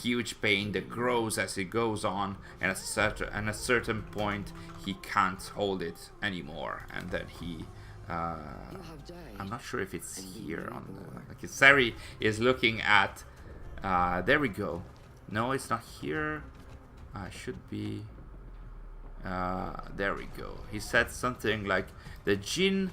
huge pain that grows as it goes on, and at a certain point he can't hold it anymore, and then he I'm not sure if it's here on the Sary is looking at there we go. No, it's not here. Should be there we go. He said something like the Jinn.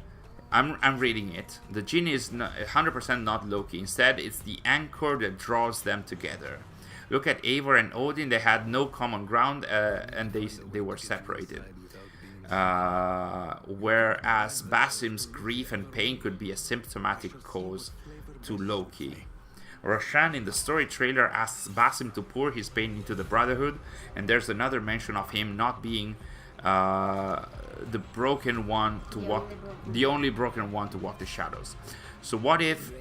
I'm reading it. The Jinn is 100% not Loki. Instead, it's the anchor that draws them together. Look at Eivor and Odin. They had no common ground, and they were separated. Whereas Basim's grief and pain could be a symptomatic cause to Loki. Roshan in the story trailer asks Basim to pour his pain into the Brotherhood, and there's another mention of him not being the broken one to walk, the only broken one to walk the shadows. So what if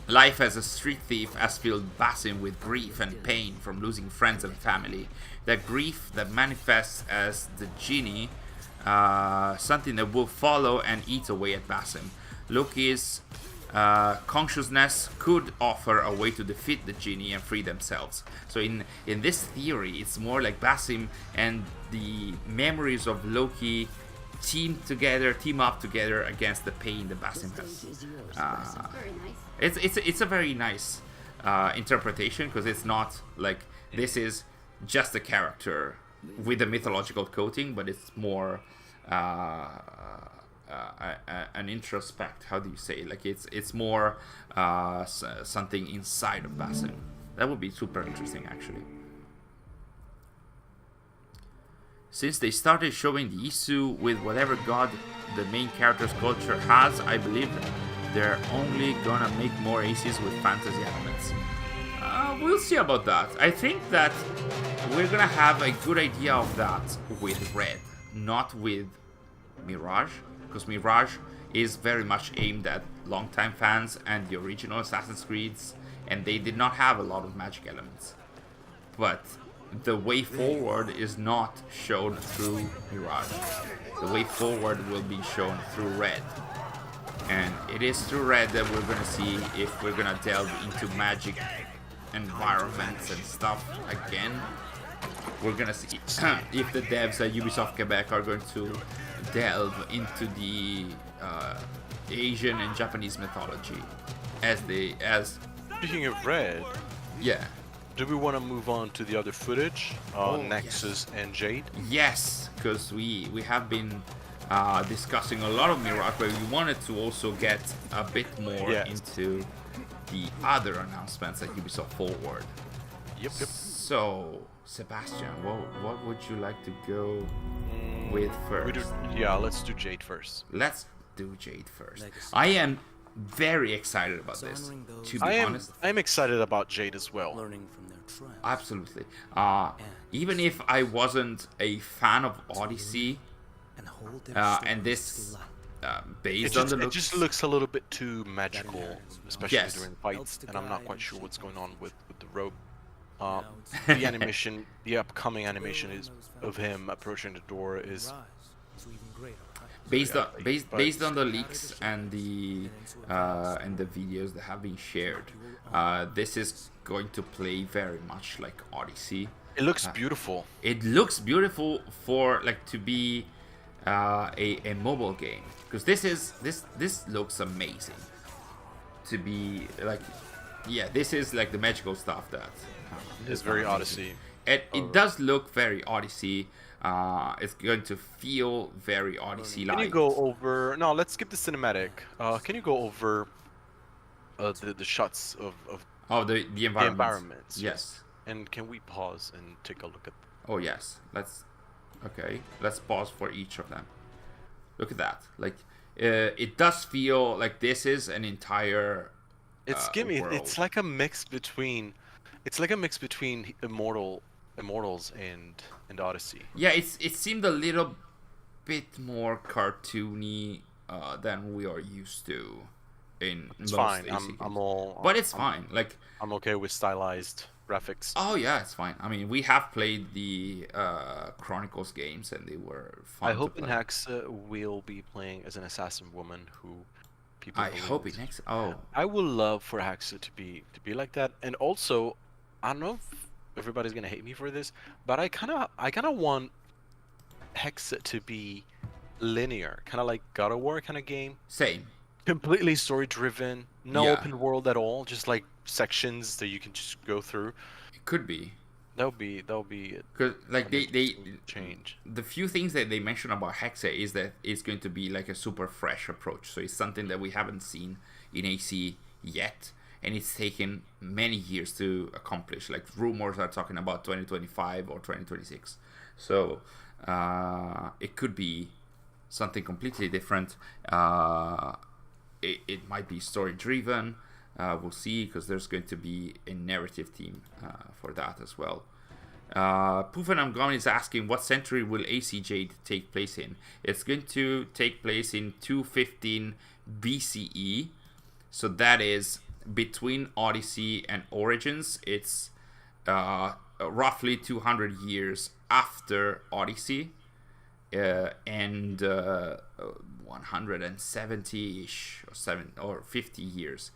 life as a street thief has filled Basim with grief and pain from losing friends and family? That grief that manifests as the genie, something that will follow and eat away at Basim. Loki's consciousness could offer a way to defeat the genie and free themselves. So in this theory, it's more like Basim and the memories of Loki team up together against the pain that Basim has. Very nice. It's a very nice interpretation, because it's not like this is just a character with a mythological coating, but it's more an introspect. How do you say? Like it's more something inside of Basim. That would be super interesting, actually. Since they started showing the issue with whatever god the main character's culture has, I believe they're only gonna make more ACs with fantasy elements. We'll see about that. I think that we're gonna have a good idea of that with Red, not with Mirage, because Mirage is very much aimed at longtime fans and the original Assassin's Creeds, and they did not have a lot of magic elements. But the way forward is not shown through Mirage. The way forward will be shown through Red. And it is through Red that we're gonna see if we're gonna delve into magic environments and stuff again. We're gonna see if the devs at Ubisoft Quebec are going to delve into the Asian and Japanese mythology as Speaking of Red, yeah. do we want to move on to the other footage? Nexus and Jade? Yes, because we have been discussing a lot of Mirage, but we wanted to also get a bit more into the other announcements at Ubisoft Forward. Yep. So, Sebastian, what would you like to go with first? Let's do Jade first. Let's do Jade first. I am very excited about this, to be honest. I'm excited about Jade as well. Absolutely. Even if I wasn't a fan of Odyssey, and this based on the looks, it just looks a little bit too magical, especially during fights, and I'm not quite sure what's going on with the rope. The animation, the upcoming animation is of him approaching the door is based on the leaks and the videos that have been shared. This is going to play very much like Odyssey. It looks beautiful. It looks beautiful for to be a mobile game, because this looks amazing. To be this is like the magical stuff that is very Odyssey. It does look very Odyssey. It's going to feel very Odyssey-like. Can you go over? No, let's skip the cinematic. Can you go over the shots of the environments? Yes. And can we pause and take a look at? Oh yes. Let's pause for each of them. Look at that. It does feel like this is an entire. World. It's like a mix between. It's like a mix between Immortals and Odyssey. Yeah, it seemed a little bit more cartoony than we are used to in it's most fine. AC But it's fine. I'm okay with stylized graphics. Oh yeah, it's fine. I mean, we have played the Chronicles games and they were fun. I hope in Hexa will be playing as an assassin woman who people. I hope in Hexa. Oh, I would love for Hexa to be like that, and also I don't know if everybody's gonna hate me for this, but I kind of want Hexa to be linear, kind of like God of War kind of game. Same. Completely story driven, no open world at all, just like sections that you can just go through. It could be. That'll be. Because they change. The few things that they mention about Hexa is that it's going to be like a super fresh approach. So it's something that we haven't seen in AC yet. And it's taken many years to accomplish. Like rumors are talking about 2025 or 2026. So it could be something completely different. It might be story driven. We'll see, because there's going to be a narrative team for that as well. Poof and I'm Gone is asking, what century will AC Jade take place in? It's going to take place in 215 BCE. So that is between Odyssey and Origins. It's roughly 200 years after Odyssey, and 170-ish or 50 years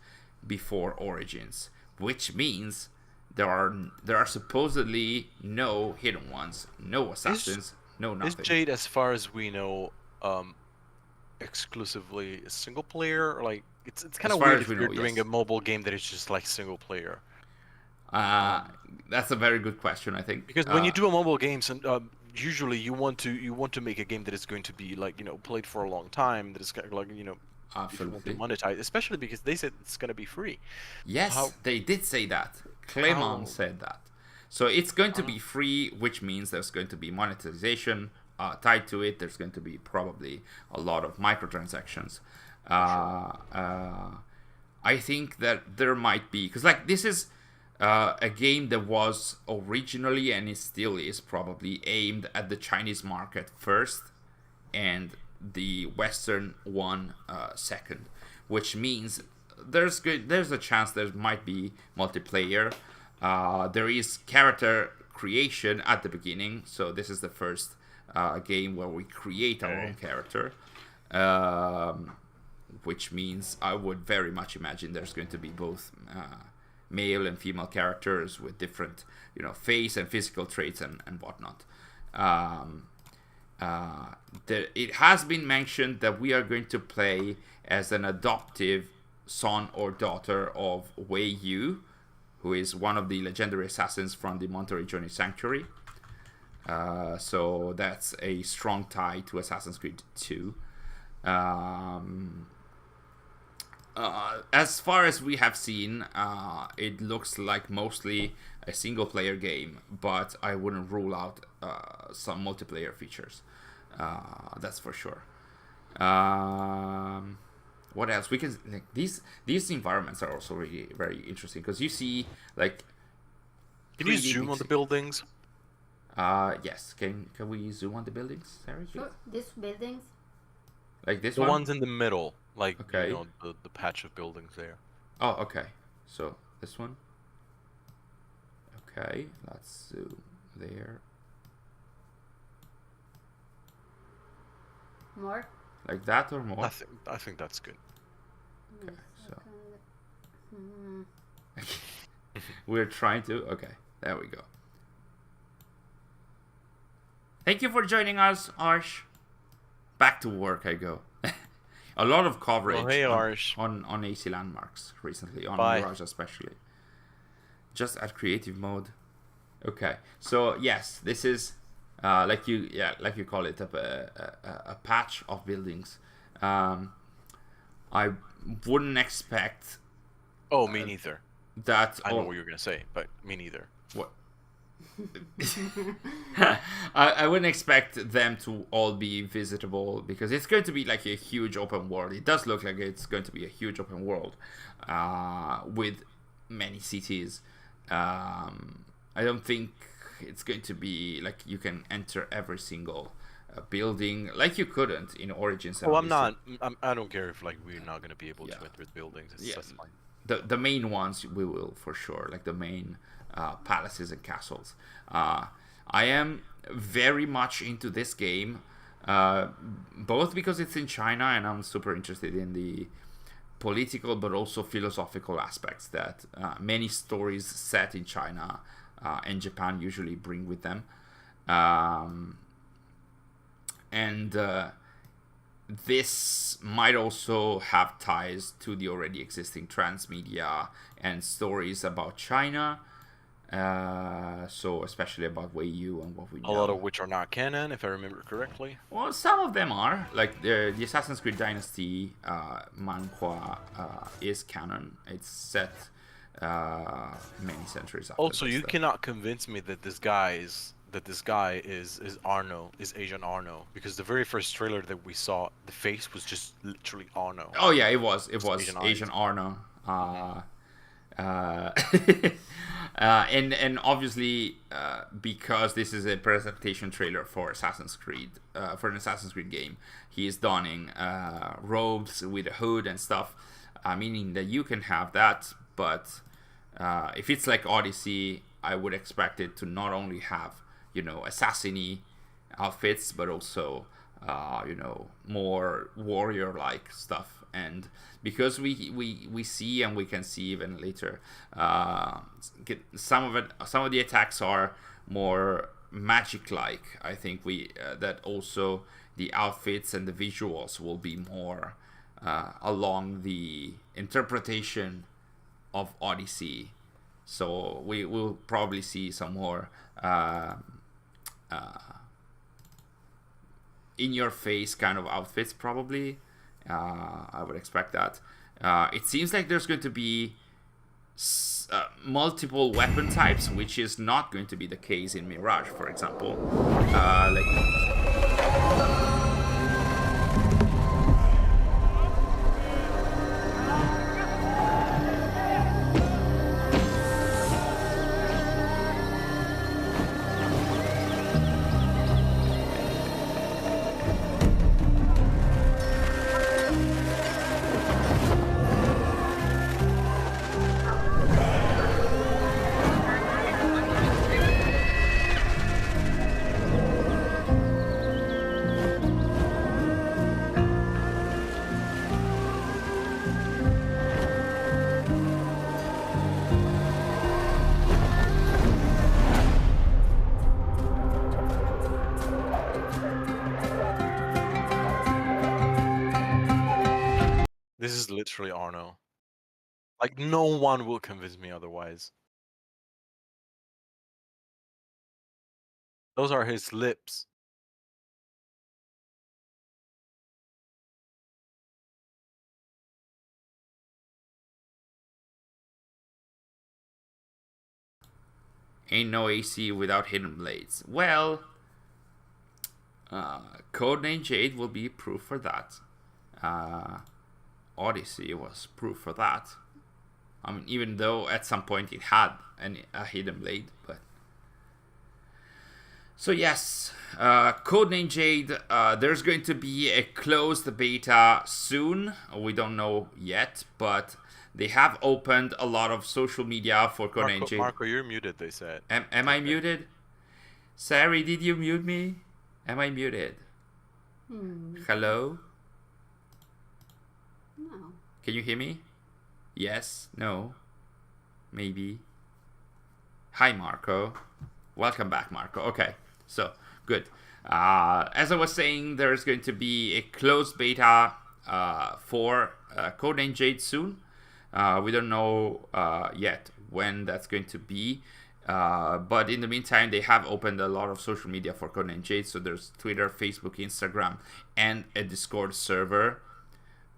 before Origins, which means there are supposedly no hidden ones, no assassins, no nothing. Is Jade, as far as we know, exclusively single player? Like it's kind As of far weird as if we you're know, doing yes. a mobile game that is just like single player. That's a very good question, I think. Because when you do a mobile game, usually you want to make a game that is going to be like played for a long time. That is kind of like if you want to Absolutely. monetize, especially because they said it's going to be free. Yes, How- they did say that. Clement how- said that. So it's going to be free, which means there's going to be monetization tied to it. There's going to be probably a lot of microtransactions. I think that there might be, because like this is a game that was originally, and it still is probably, aimed at the Chinese market first and the Western one second, which means there's a chance there might be multiplayer. There is character creation at the beginning, so this is the first game where we create our own character, which means I would very much imagine there's going to be both male and female characters with different, face and physical traits and whatnot. It has been mentioned that we are going to play as an adoptive son or daughter of Wei Yu, who is one of the legendary assassins from the Monterey Journey Sanctuary. So that's a strong tie to Assassin's Creed 2. As far as we have seen, it looks like mostly a single player game, but I wouldn't rule out some multiplayer features. That's for sure. What else? We can like these environments are also really very interesting because you see like. Can you zoom on the buildings? Yes. Can we zoom on the buildings, Sary? Sure. These buildings. Like this The one? ones in the middle, like Okay. the patch of buildings there. Oh, okay. So this one. Okay, let's zoom there. More. Like that or more? I think that's good. Okay, so Hmm. we're trying to. Okay, there we go. Thank you for joining us, Arsh. Back to work I go. A lot of coverage Well, hey, Arsh. on AC Landmarks recently, on Bye. Mirage especially. Just at creative mode. Okay, so yes, this is like you call it a patch of buildings. I wouldn't expect Oh, me neither. that. I know what you're gonna say, but me neither. What? I wouldn't expect them to all be visitable because it's going to be like a huge open world. It does look like it's going to be a huge open world with many cities. I don't think it's going to be like you can enter every single building like you couldn't in Origins. Oh, I don't care if like we're not gonna be able Yeah. to enter the buildings. That's fine. The main ones we will for sure, like the main palaces and castles. I am very much into this game, both because it's in China and I'm super interested in the political but also philosophical aspects that many stories set in China and Japan usually bring with them. And this might also have ties to the already existing transmedia and stories about China. So especially about Wei Yu and what we know. A lot of which are not canon, if I remember correctly. Well, some of them are. Like the Assassin's Creed Dynasty manhwa is canon. It's set many centuries after. Also, this you stuff. cannot convince me that this guy is Arno, is Asian Arno, because the very first trailer that we saw, the face was just literally Arno. Oh yeah, it was Asian eyes. Arno. And obviously because this is a presentation trailer for Assassin's Creed, for an Assassin's Creed game, he is donning robes with a hood and stuff, meaning that you can have that, but if it's like Odyssey, I would expect it to not only have assassin-y outfits, but also more warrior-like stuff. And because we see, and we can see even later, some of the attacks are more magic-like. I think that also the outfits and the visuals will be more along the interpretation of Odyssey. So we will probably see some more in-your-face kind of outfits, probably. I would expect that. It seems like there's going to be multiple weapon types, which is not going to be the case in Mirage, for example. This is literally Arno. Like, no one will convince me otherwise. Those are his lips. Ain't no AC without hidden blades. Well, Codename Jade will be proof for that. Odyssey was proof for that. I mean, even though at some point it had a hidden blade, but... So yes, Codename Jade, there's going to be a closed beta soon. We don't know yet, but they have opened a lot of social media for Codename Jade. Marco, you're muted, they said. Am I muted? Sary, did you mute me? Am I muted? Hello? No. Can you hear me? Yes? No? Maybe? Hi, Marco. Welcome back, Marco. Okay, so, good. As I was saying, there's going to be a closed beta for Codename Jade soon. We don't know yet when that's going to be. But in the meantime, they have opened a lot of social media for Codename Jade. So there's Twitter, Facebook, Instagram, and a Discord server.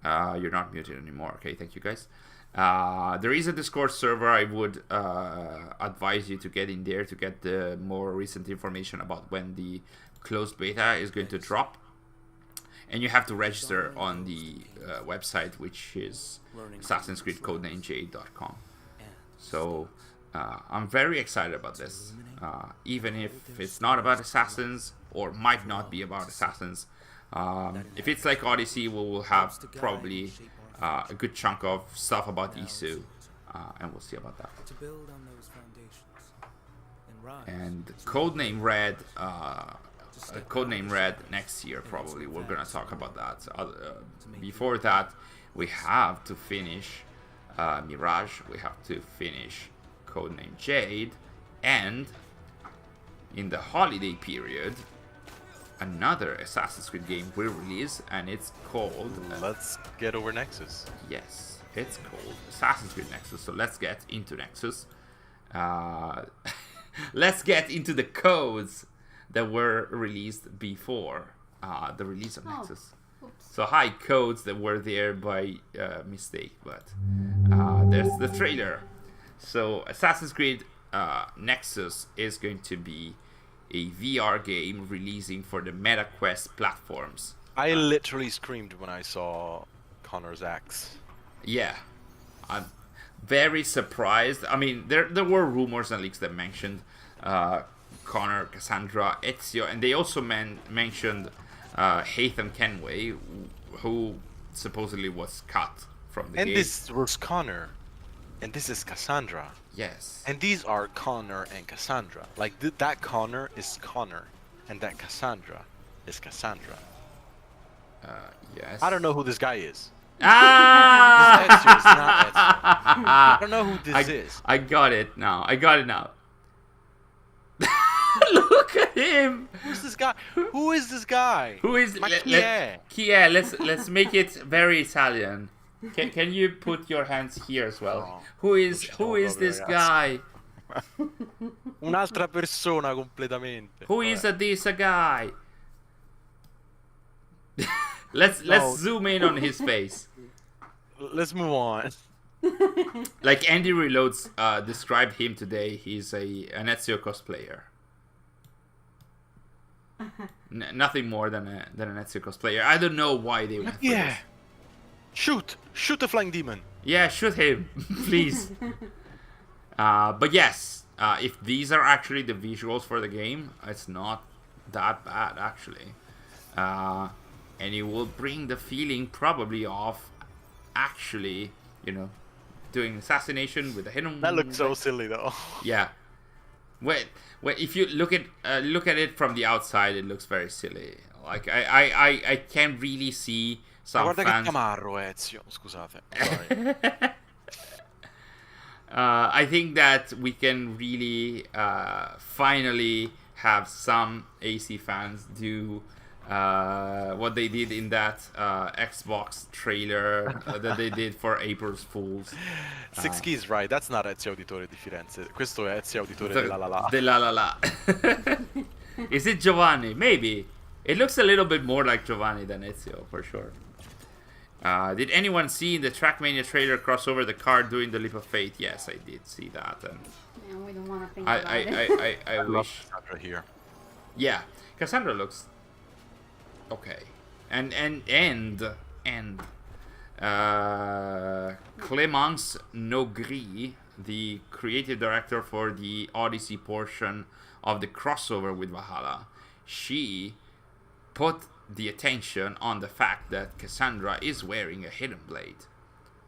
You're not muted anymore. Okay, thank you guys. There is a Discord server. I would advise you to get in there to get the more recent information about when the closed beta is going to drop. And you have to register on the website, which is Assassin's Creed CodenameJade.com. So I'm very excited about this. Even if it's not about Assassins, or might not be about Assassins. If it's like Odyssey, we will have probably a good chunk of stuff about Isu, and we'll see about that. And Codename Red, Codename Red next year probably. We're gonna talk about that. Before that, we have to finish Mirage. We have to finish Codename Jade, and in the holiday period, another Assassin's Creed game will release, and it's called... Let's get over Nexus. Yes, it's called Assassin's Creed Nexus. So let's get into Nexus. Let's get into the codes that were released before the release of Nexus. So hi, codes that were there by mistake, but there's the trailer. So Assassin's Creed Nexus is going to be a VR game releasing for the MetaQuest platforms. I literally screamed when I saw Connor's axe. Yeah, I'm very surprised. I mean, there were rumors and leaks that mentioned Connor, Cassandra, Ezio, and they also mentioned Hatham Kenway, who supposedly was cut from the game. And this was Connor, and this is Cassandra. Yes. And these are Connor and Cassandra. Like, that Connor is Connor, and that Cassandra is Cassandra. Yes. I don't know who this guy is. Ah! This Ezio is not Ezio. I don't know who this is. I got it now. Look at him. Who's this guy? Who is this guy? Who is Ma chi è? Chi è? Let's make it very Italian. Can you put your hands here as well? No, Who is proprio, this ragazzi. guy? Un'altra persona completamente. Who is this guy? Let's zoom in on his face. Let's move on. Like Andy Reloads described him today, he's an Ezio cosplayer. Nothing more than an Ezio cosplayer. I don't know why they went for this. Shoot the flying demon. Yeah, shoot him, please. But yes, if these are actually the visuals for the game, it's not that bad actually. And it will bring the feeling probably of actually, you know, doing assassination with a hidden. That looks so silly though. Yeah. Wait. If you look at it from the outside, it looks very silly. Like I can't really see some Guarda fans. che tamarro Ezio, scusate. Sorry. I think that we can really finally have some AC fans do what they did in that Xbox trailer that they did for April's Fools. Six Keys, right? That's not Ezio Auditore di Firenze. Questo è Ezio Auditore de La La La. De La La La. Is it Giovanni? Maybe. It looks a little bit more like Giovanni than Ezio, for sure. Did anyone see in the Trackmania trailer crossover the card doing the Leap of Fate? Yes, I did see that. And Yeah, we don't want to think about it. I wish. Cassandra here. Yeah, Cassandra looks okay. And Clémence Nogri, the creative director for the Odyssey portion of the crossover with Valhalla, she put the attention on the fact that Cassandra is wearing a hidden blade,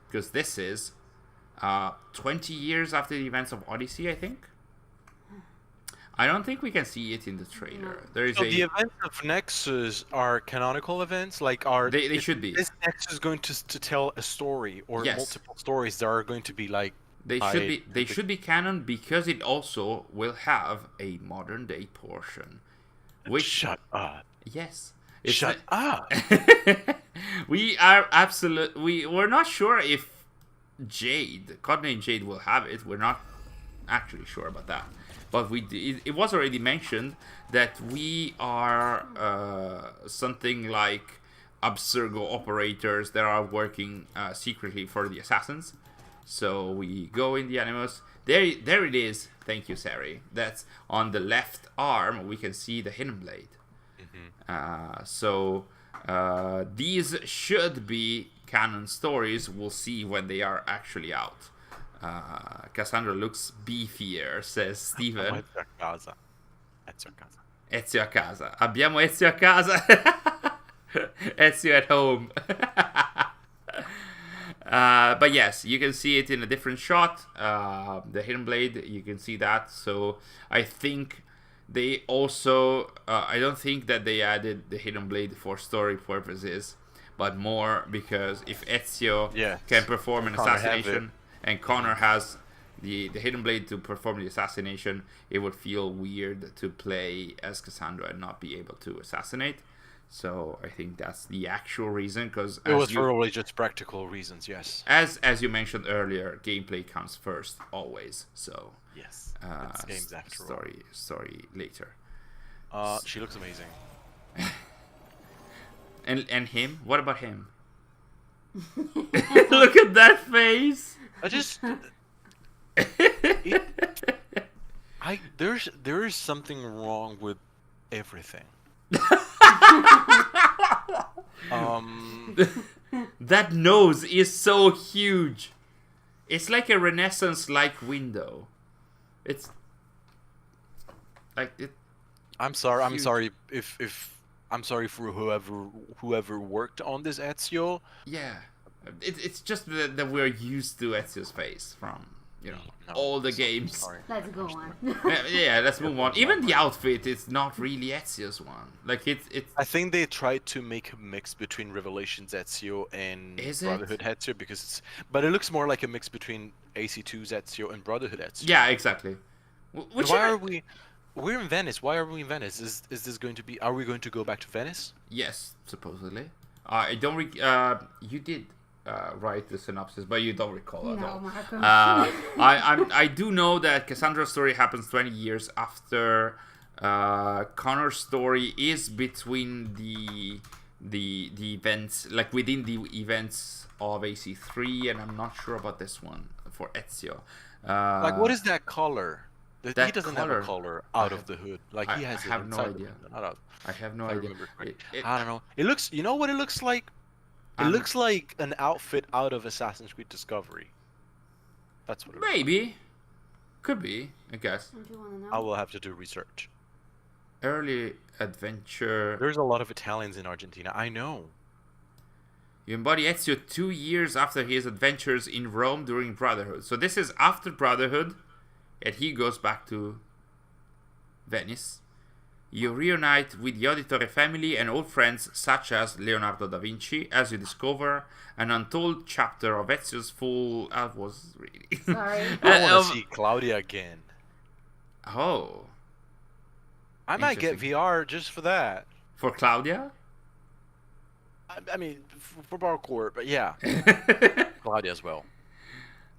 because this is 20 years after the events of Odyssey, I think. I don't think we can see it in the trailer. There is So the events of Nexus are canonical events, like are they should be. Is Nexus going to tell a story or Yes. multiple stories that are going to be like? They should be canon, because it also will have a modern day portion. Which Shut up. yes. Shut up. We're not sure if Jade, codename Jade, will have it. We're not actually sure about that. But it was already mentioned that we are something like Abstergo operators that are working secretly for the assassins. So we go in the Animus. There it is. Thank you, Sary. That's on the left arm. We can see the hidden blade. So these should be canon stories. We'll see when they are actually out. Cassandra looks beefier, says Steven. Ezio a casa. Ezio a casa. Ezio a casa. Abbiamo Ezio a casa. Ezio at home. But yes, you can see it in a different shot. The hidden blade, you can see that. So I think they also, I don't think that they added the hidden blade for story purposes, but more because if Ezio can perform an assassination and Connor has the hidden blade to perform the assassination, it would feel weird to play as Cassandra and not be able to assassinate. So I think that's the actual reason, because It was probably just practical reasons, yes. As you mentioned earlier, gameplay comes first always. So Yes. It's games after all. Story later. She looks amazing. And him? What about him? Look at that face. There is something wrong with everything. That nose is so huge. It's like a Renaissance-like window. It's like it. I'm sorry. I'm sorry if I'm sorry for whoever worked on this Ezio. Yeah, it's just that we're used to Ezio's face from all the games. Let's go on. Yeah, let's move on. Even the outfit is not really Ezio's one. Like it's. I think they tried to make a mix between Revelations Ezio and Brotherhood Ezio but it looks more like a mix between AC2's Ezio and Brotherhood Ezio. Yeah, exactly. we're in Venice. Why are we in Venice? Is this going to be? Are we going to go back to Venice? Yes, supposedly. I don't. You did write the synopsis, but you don't recall at No, all. Marco. I do know that Cassandra's story happens 20 years after Connor's story is between the events, like within the events of AC3, and I'm not sure about this one for Ezio. Like, what is that color? He That doesn't have a color out of the hood. Like, he has I it have no inside the idea. hood, not out. I have no If I idea. remember correctly. It- I don't know. It looks. You know what it looks like? It looks like an outfit out of Assassin's Creed Discovery. That's what it looks like. Maybe. Could be, I guess. Do you want to know? I will have to do research. Early adventure. There's a lot of Italians in Argentina. I know. You embody Ezio 2 years after his adventures in Rome during Brotherhood. So this is after Brotherhood, and he goes back to Venice. You reunite with the Auditore family and old friends such as Leonardo da Vinci as you discover an untold chapter of Ezio's full... I was really... Sorry. I want to see Claudia again. Oh. I might get Interesting. VR just for that. For Claudia? I mean, for parkour, but yeah. Claudia as well.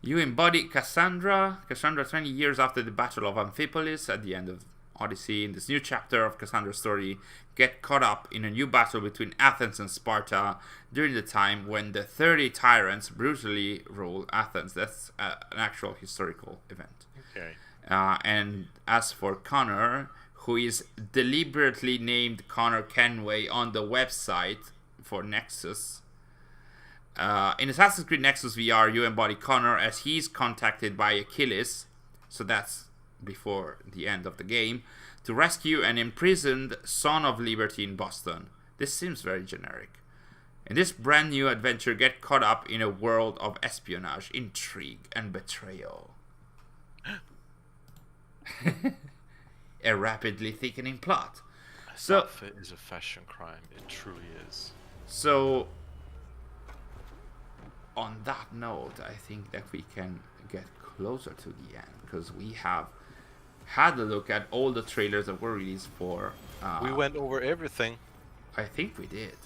You embody Cassandra 20 years after the Battle of Amphipolis at the end of Odyssey. In this new chapter of Cassandra's story, get caught up in a new battle between Athens and Sparta during the time when the 30 tyrants brutally ruled Athens. That's an actual historical event. Okay. And as for Connor, who is deliberately named Connor Kenway on the website for Nexus, in Assassin's Creed Nexus VR, you embody Connor as he's contacted by Achilles, so that's before the end of the game, to rescue an imprisoned Son of Liberty in Boston. This seems very generic. In this brand new adventure, get caught up in a world of espionage, intrigue, and betrayal. A rapidly thickening plot. So, Outfit is a fashion crime. It truly is. So, on that note, I think that we can get closer to the end, because we have had a look at all the trailers that were released for... We went over everything. I think we did.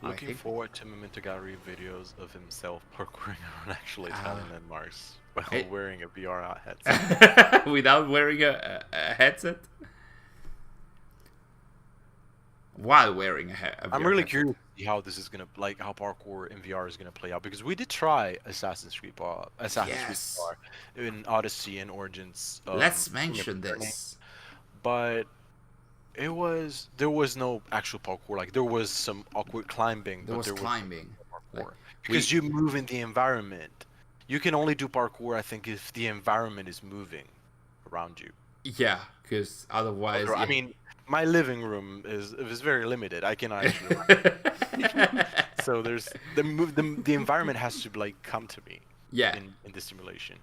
Looking forward to Memento Gallery videos of himself parkouring on actual Italian landmarks while wearing a VR headset. Without wearing a headset? While wearing a VR I'm really headset. curious to see how this is gonna, like, how parkour in VR is gonna play out, because we did try Assassin's Creed VR in Odyssey and Origins. Let's mention this. But there was no actual parkour. Like, there was some awkward climbing. There was no climbing. parkour. Because you move in the environment. You can only do parkour, I think, if the environment is moving around you. Yeah, because otherwise... I mean, my living room is very limited. I cannot actually. So there's the environment has to, like, come to me. Yeah. In the simulation.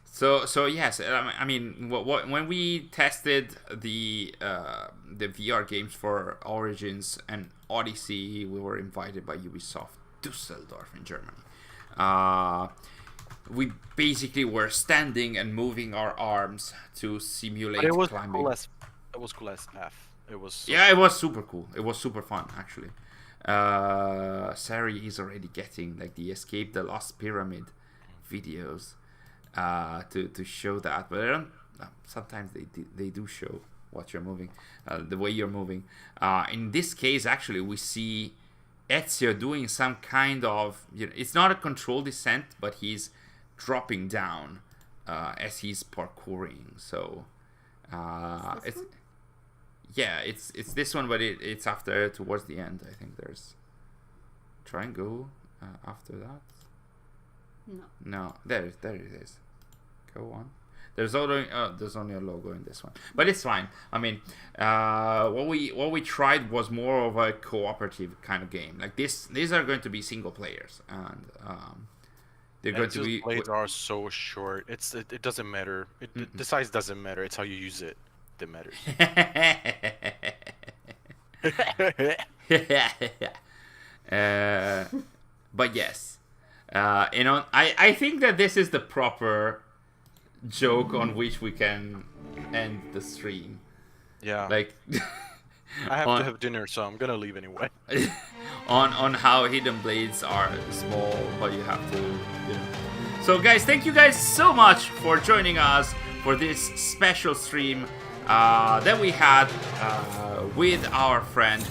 So yes, I mean, when we tested the VR games for Origins and Odyssey, we were invited by Ubisoft Düsseldorf in Germany. We basically were standing and moving our arms to simulate climbing. It was cool as F. It was. Yeah, it was super cool. It was super fun, actually. Sary is already getting, like, the Escape the Lost Pyramid videos to show that, but I don't. Sometimes they do show what you're moving, the way you're moving. In this case, actually, we see Ezio doing some kind of, it's not a controlled descent, but he's dropping down as he's parkouring. So it's this one, but it's after, towards the end. I think there's try and go after that. No, there it is. Go on. There's only a logo in this one, but it's fine. I mean, what we tried was more of a cooperative kind of game. Like these are going to be single players, and they're going to be. Blades are so short. It doesn't matter. The size doesn't matter. It's how you use it that matters. But yes, I think that this is the proper joke on which we can end the stream. Yeah. Like I have on- to have dinner, so I'm gonna leave anyway. on how hidden blades are small, but you have to, you know. So guys, thank you guys so much for joining us for this special stream that we had with our friend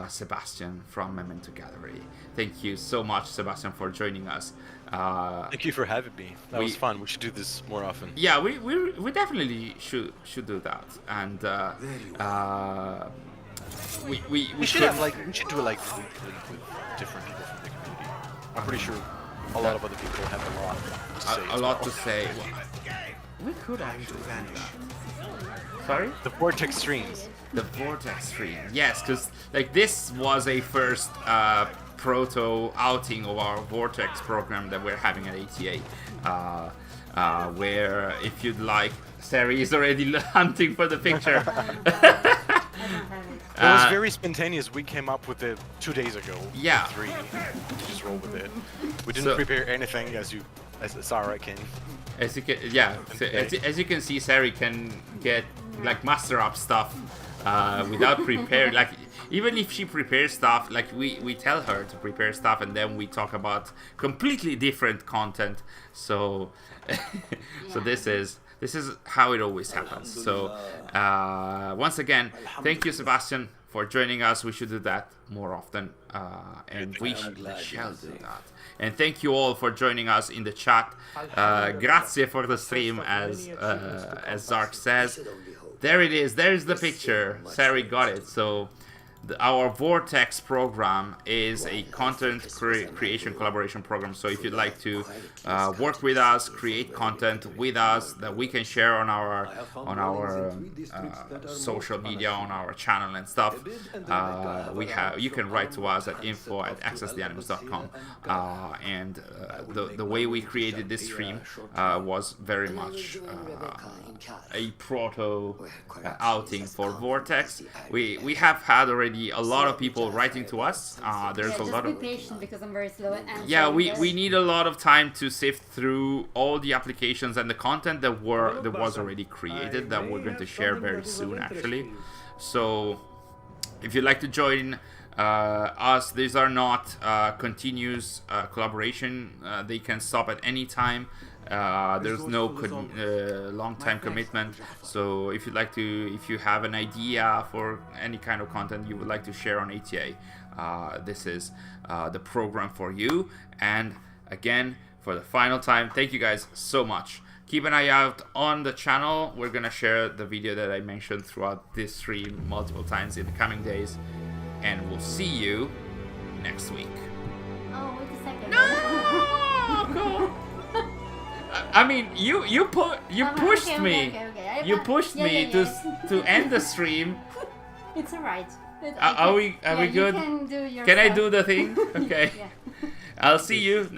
Sebastian from Memento Gallery. Thank you so much, Sebastian, for joining us. Thank you for having me. That was fun. We should do this more often. Yeah, we definitely should do that, and we should have we should do it like weekly with different people from the community. I'm pretty sure a lot of other people have a lot to say. a lot to say. We could actually do that. Sorry? The Vortex streams. The Vortex stream. Yes, because like this was a first proto outing of our Vortex program that we're having at ATA. Where if you'd like, Sary is already hunting for the picture. I don't have it. It was very spontaneous. We came up with it 2 days ago. Yeah. 3. Just roll with it. We didn't prepare anything, as Sarah can. As you can, yeah. So, as you can see, Sary can get like master up stuff without preparing. Like even if she prepares stuff, like we tell her to prepare stuff, and then we talk about completely different content. So so this is how it always happens. So once again, thank you, Sebastian, for joining us. We should do that more often, and we shall do that. And thank you all for joining us in the chat. Grazie for the stream, as Zark says. There it is. There's the picture. Sary got it. So our Vortex program is a content creation collaboration program. So if you'd like to work with us, create content with us that we can share on our social media, on our channel and stuff, you can write to us at info@accesstheanimus.com. And the way we created this stream was very much a proto outing for Vortex. We have had already a lot of people writing to us. There's a lot of. Be patient because I'm very slow at answering. Yeah, we need a lot of time to sift through all the applications and the content that was already created that we're going to share very soon, actually. So, if you'd like to join us, these are not continuous collaboration. They can stop at any time. There's no long-time commitment. So if you have an idea for any kind of content you would like to share on ATA, this is the program for you. And again, for the final time, thank you guys so much. Keep an eye out on the channel. We're gonna share the video that I mentioned throughout this stream multiple times in the coming days, and we'll see you next week. Oh, wait a second. No! Go. I mean, you pushed okay, me. Okay. You pushed me to end the stream. It's alright. Are we good? You can do your Can I stuff. do the thing? Okay. Yeah. I'll see you next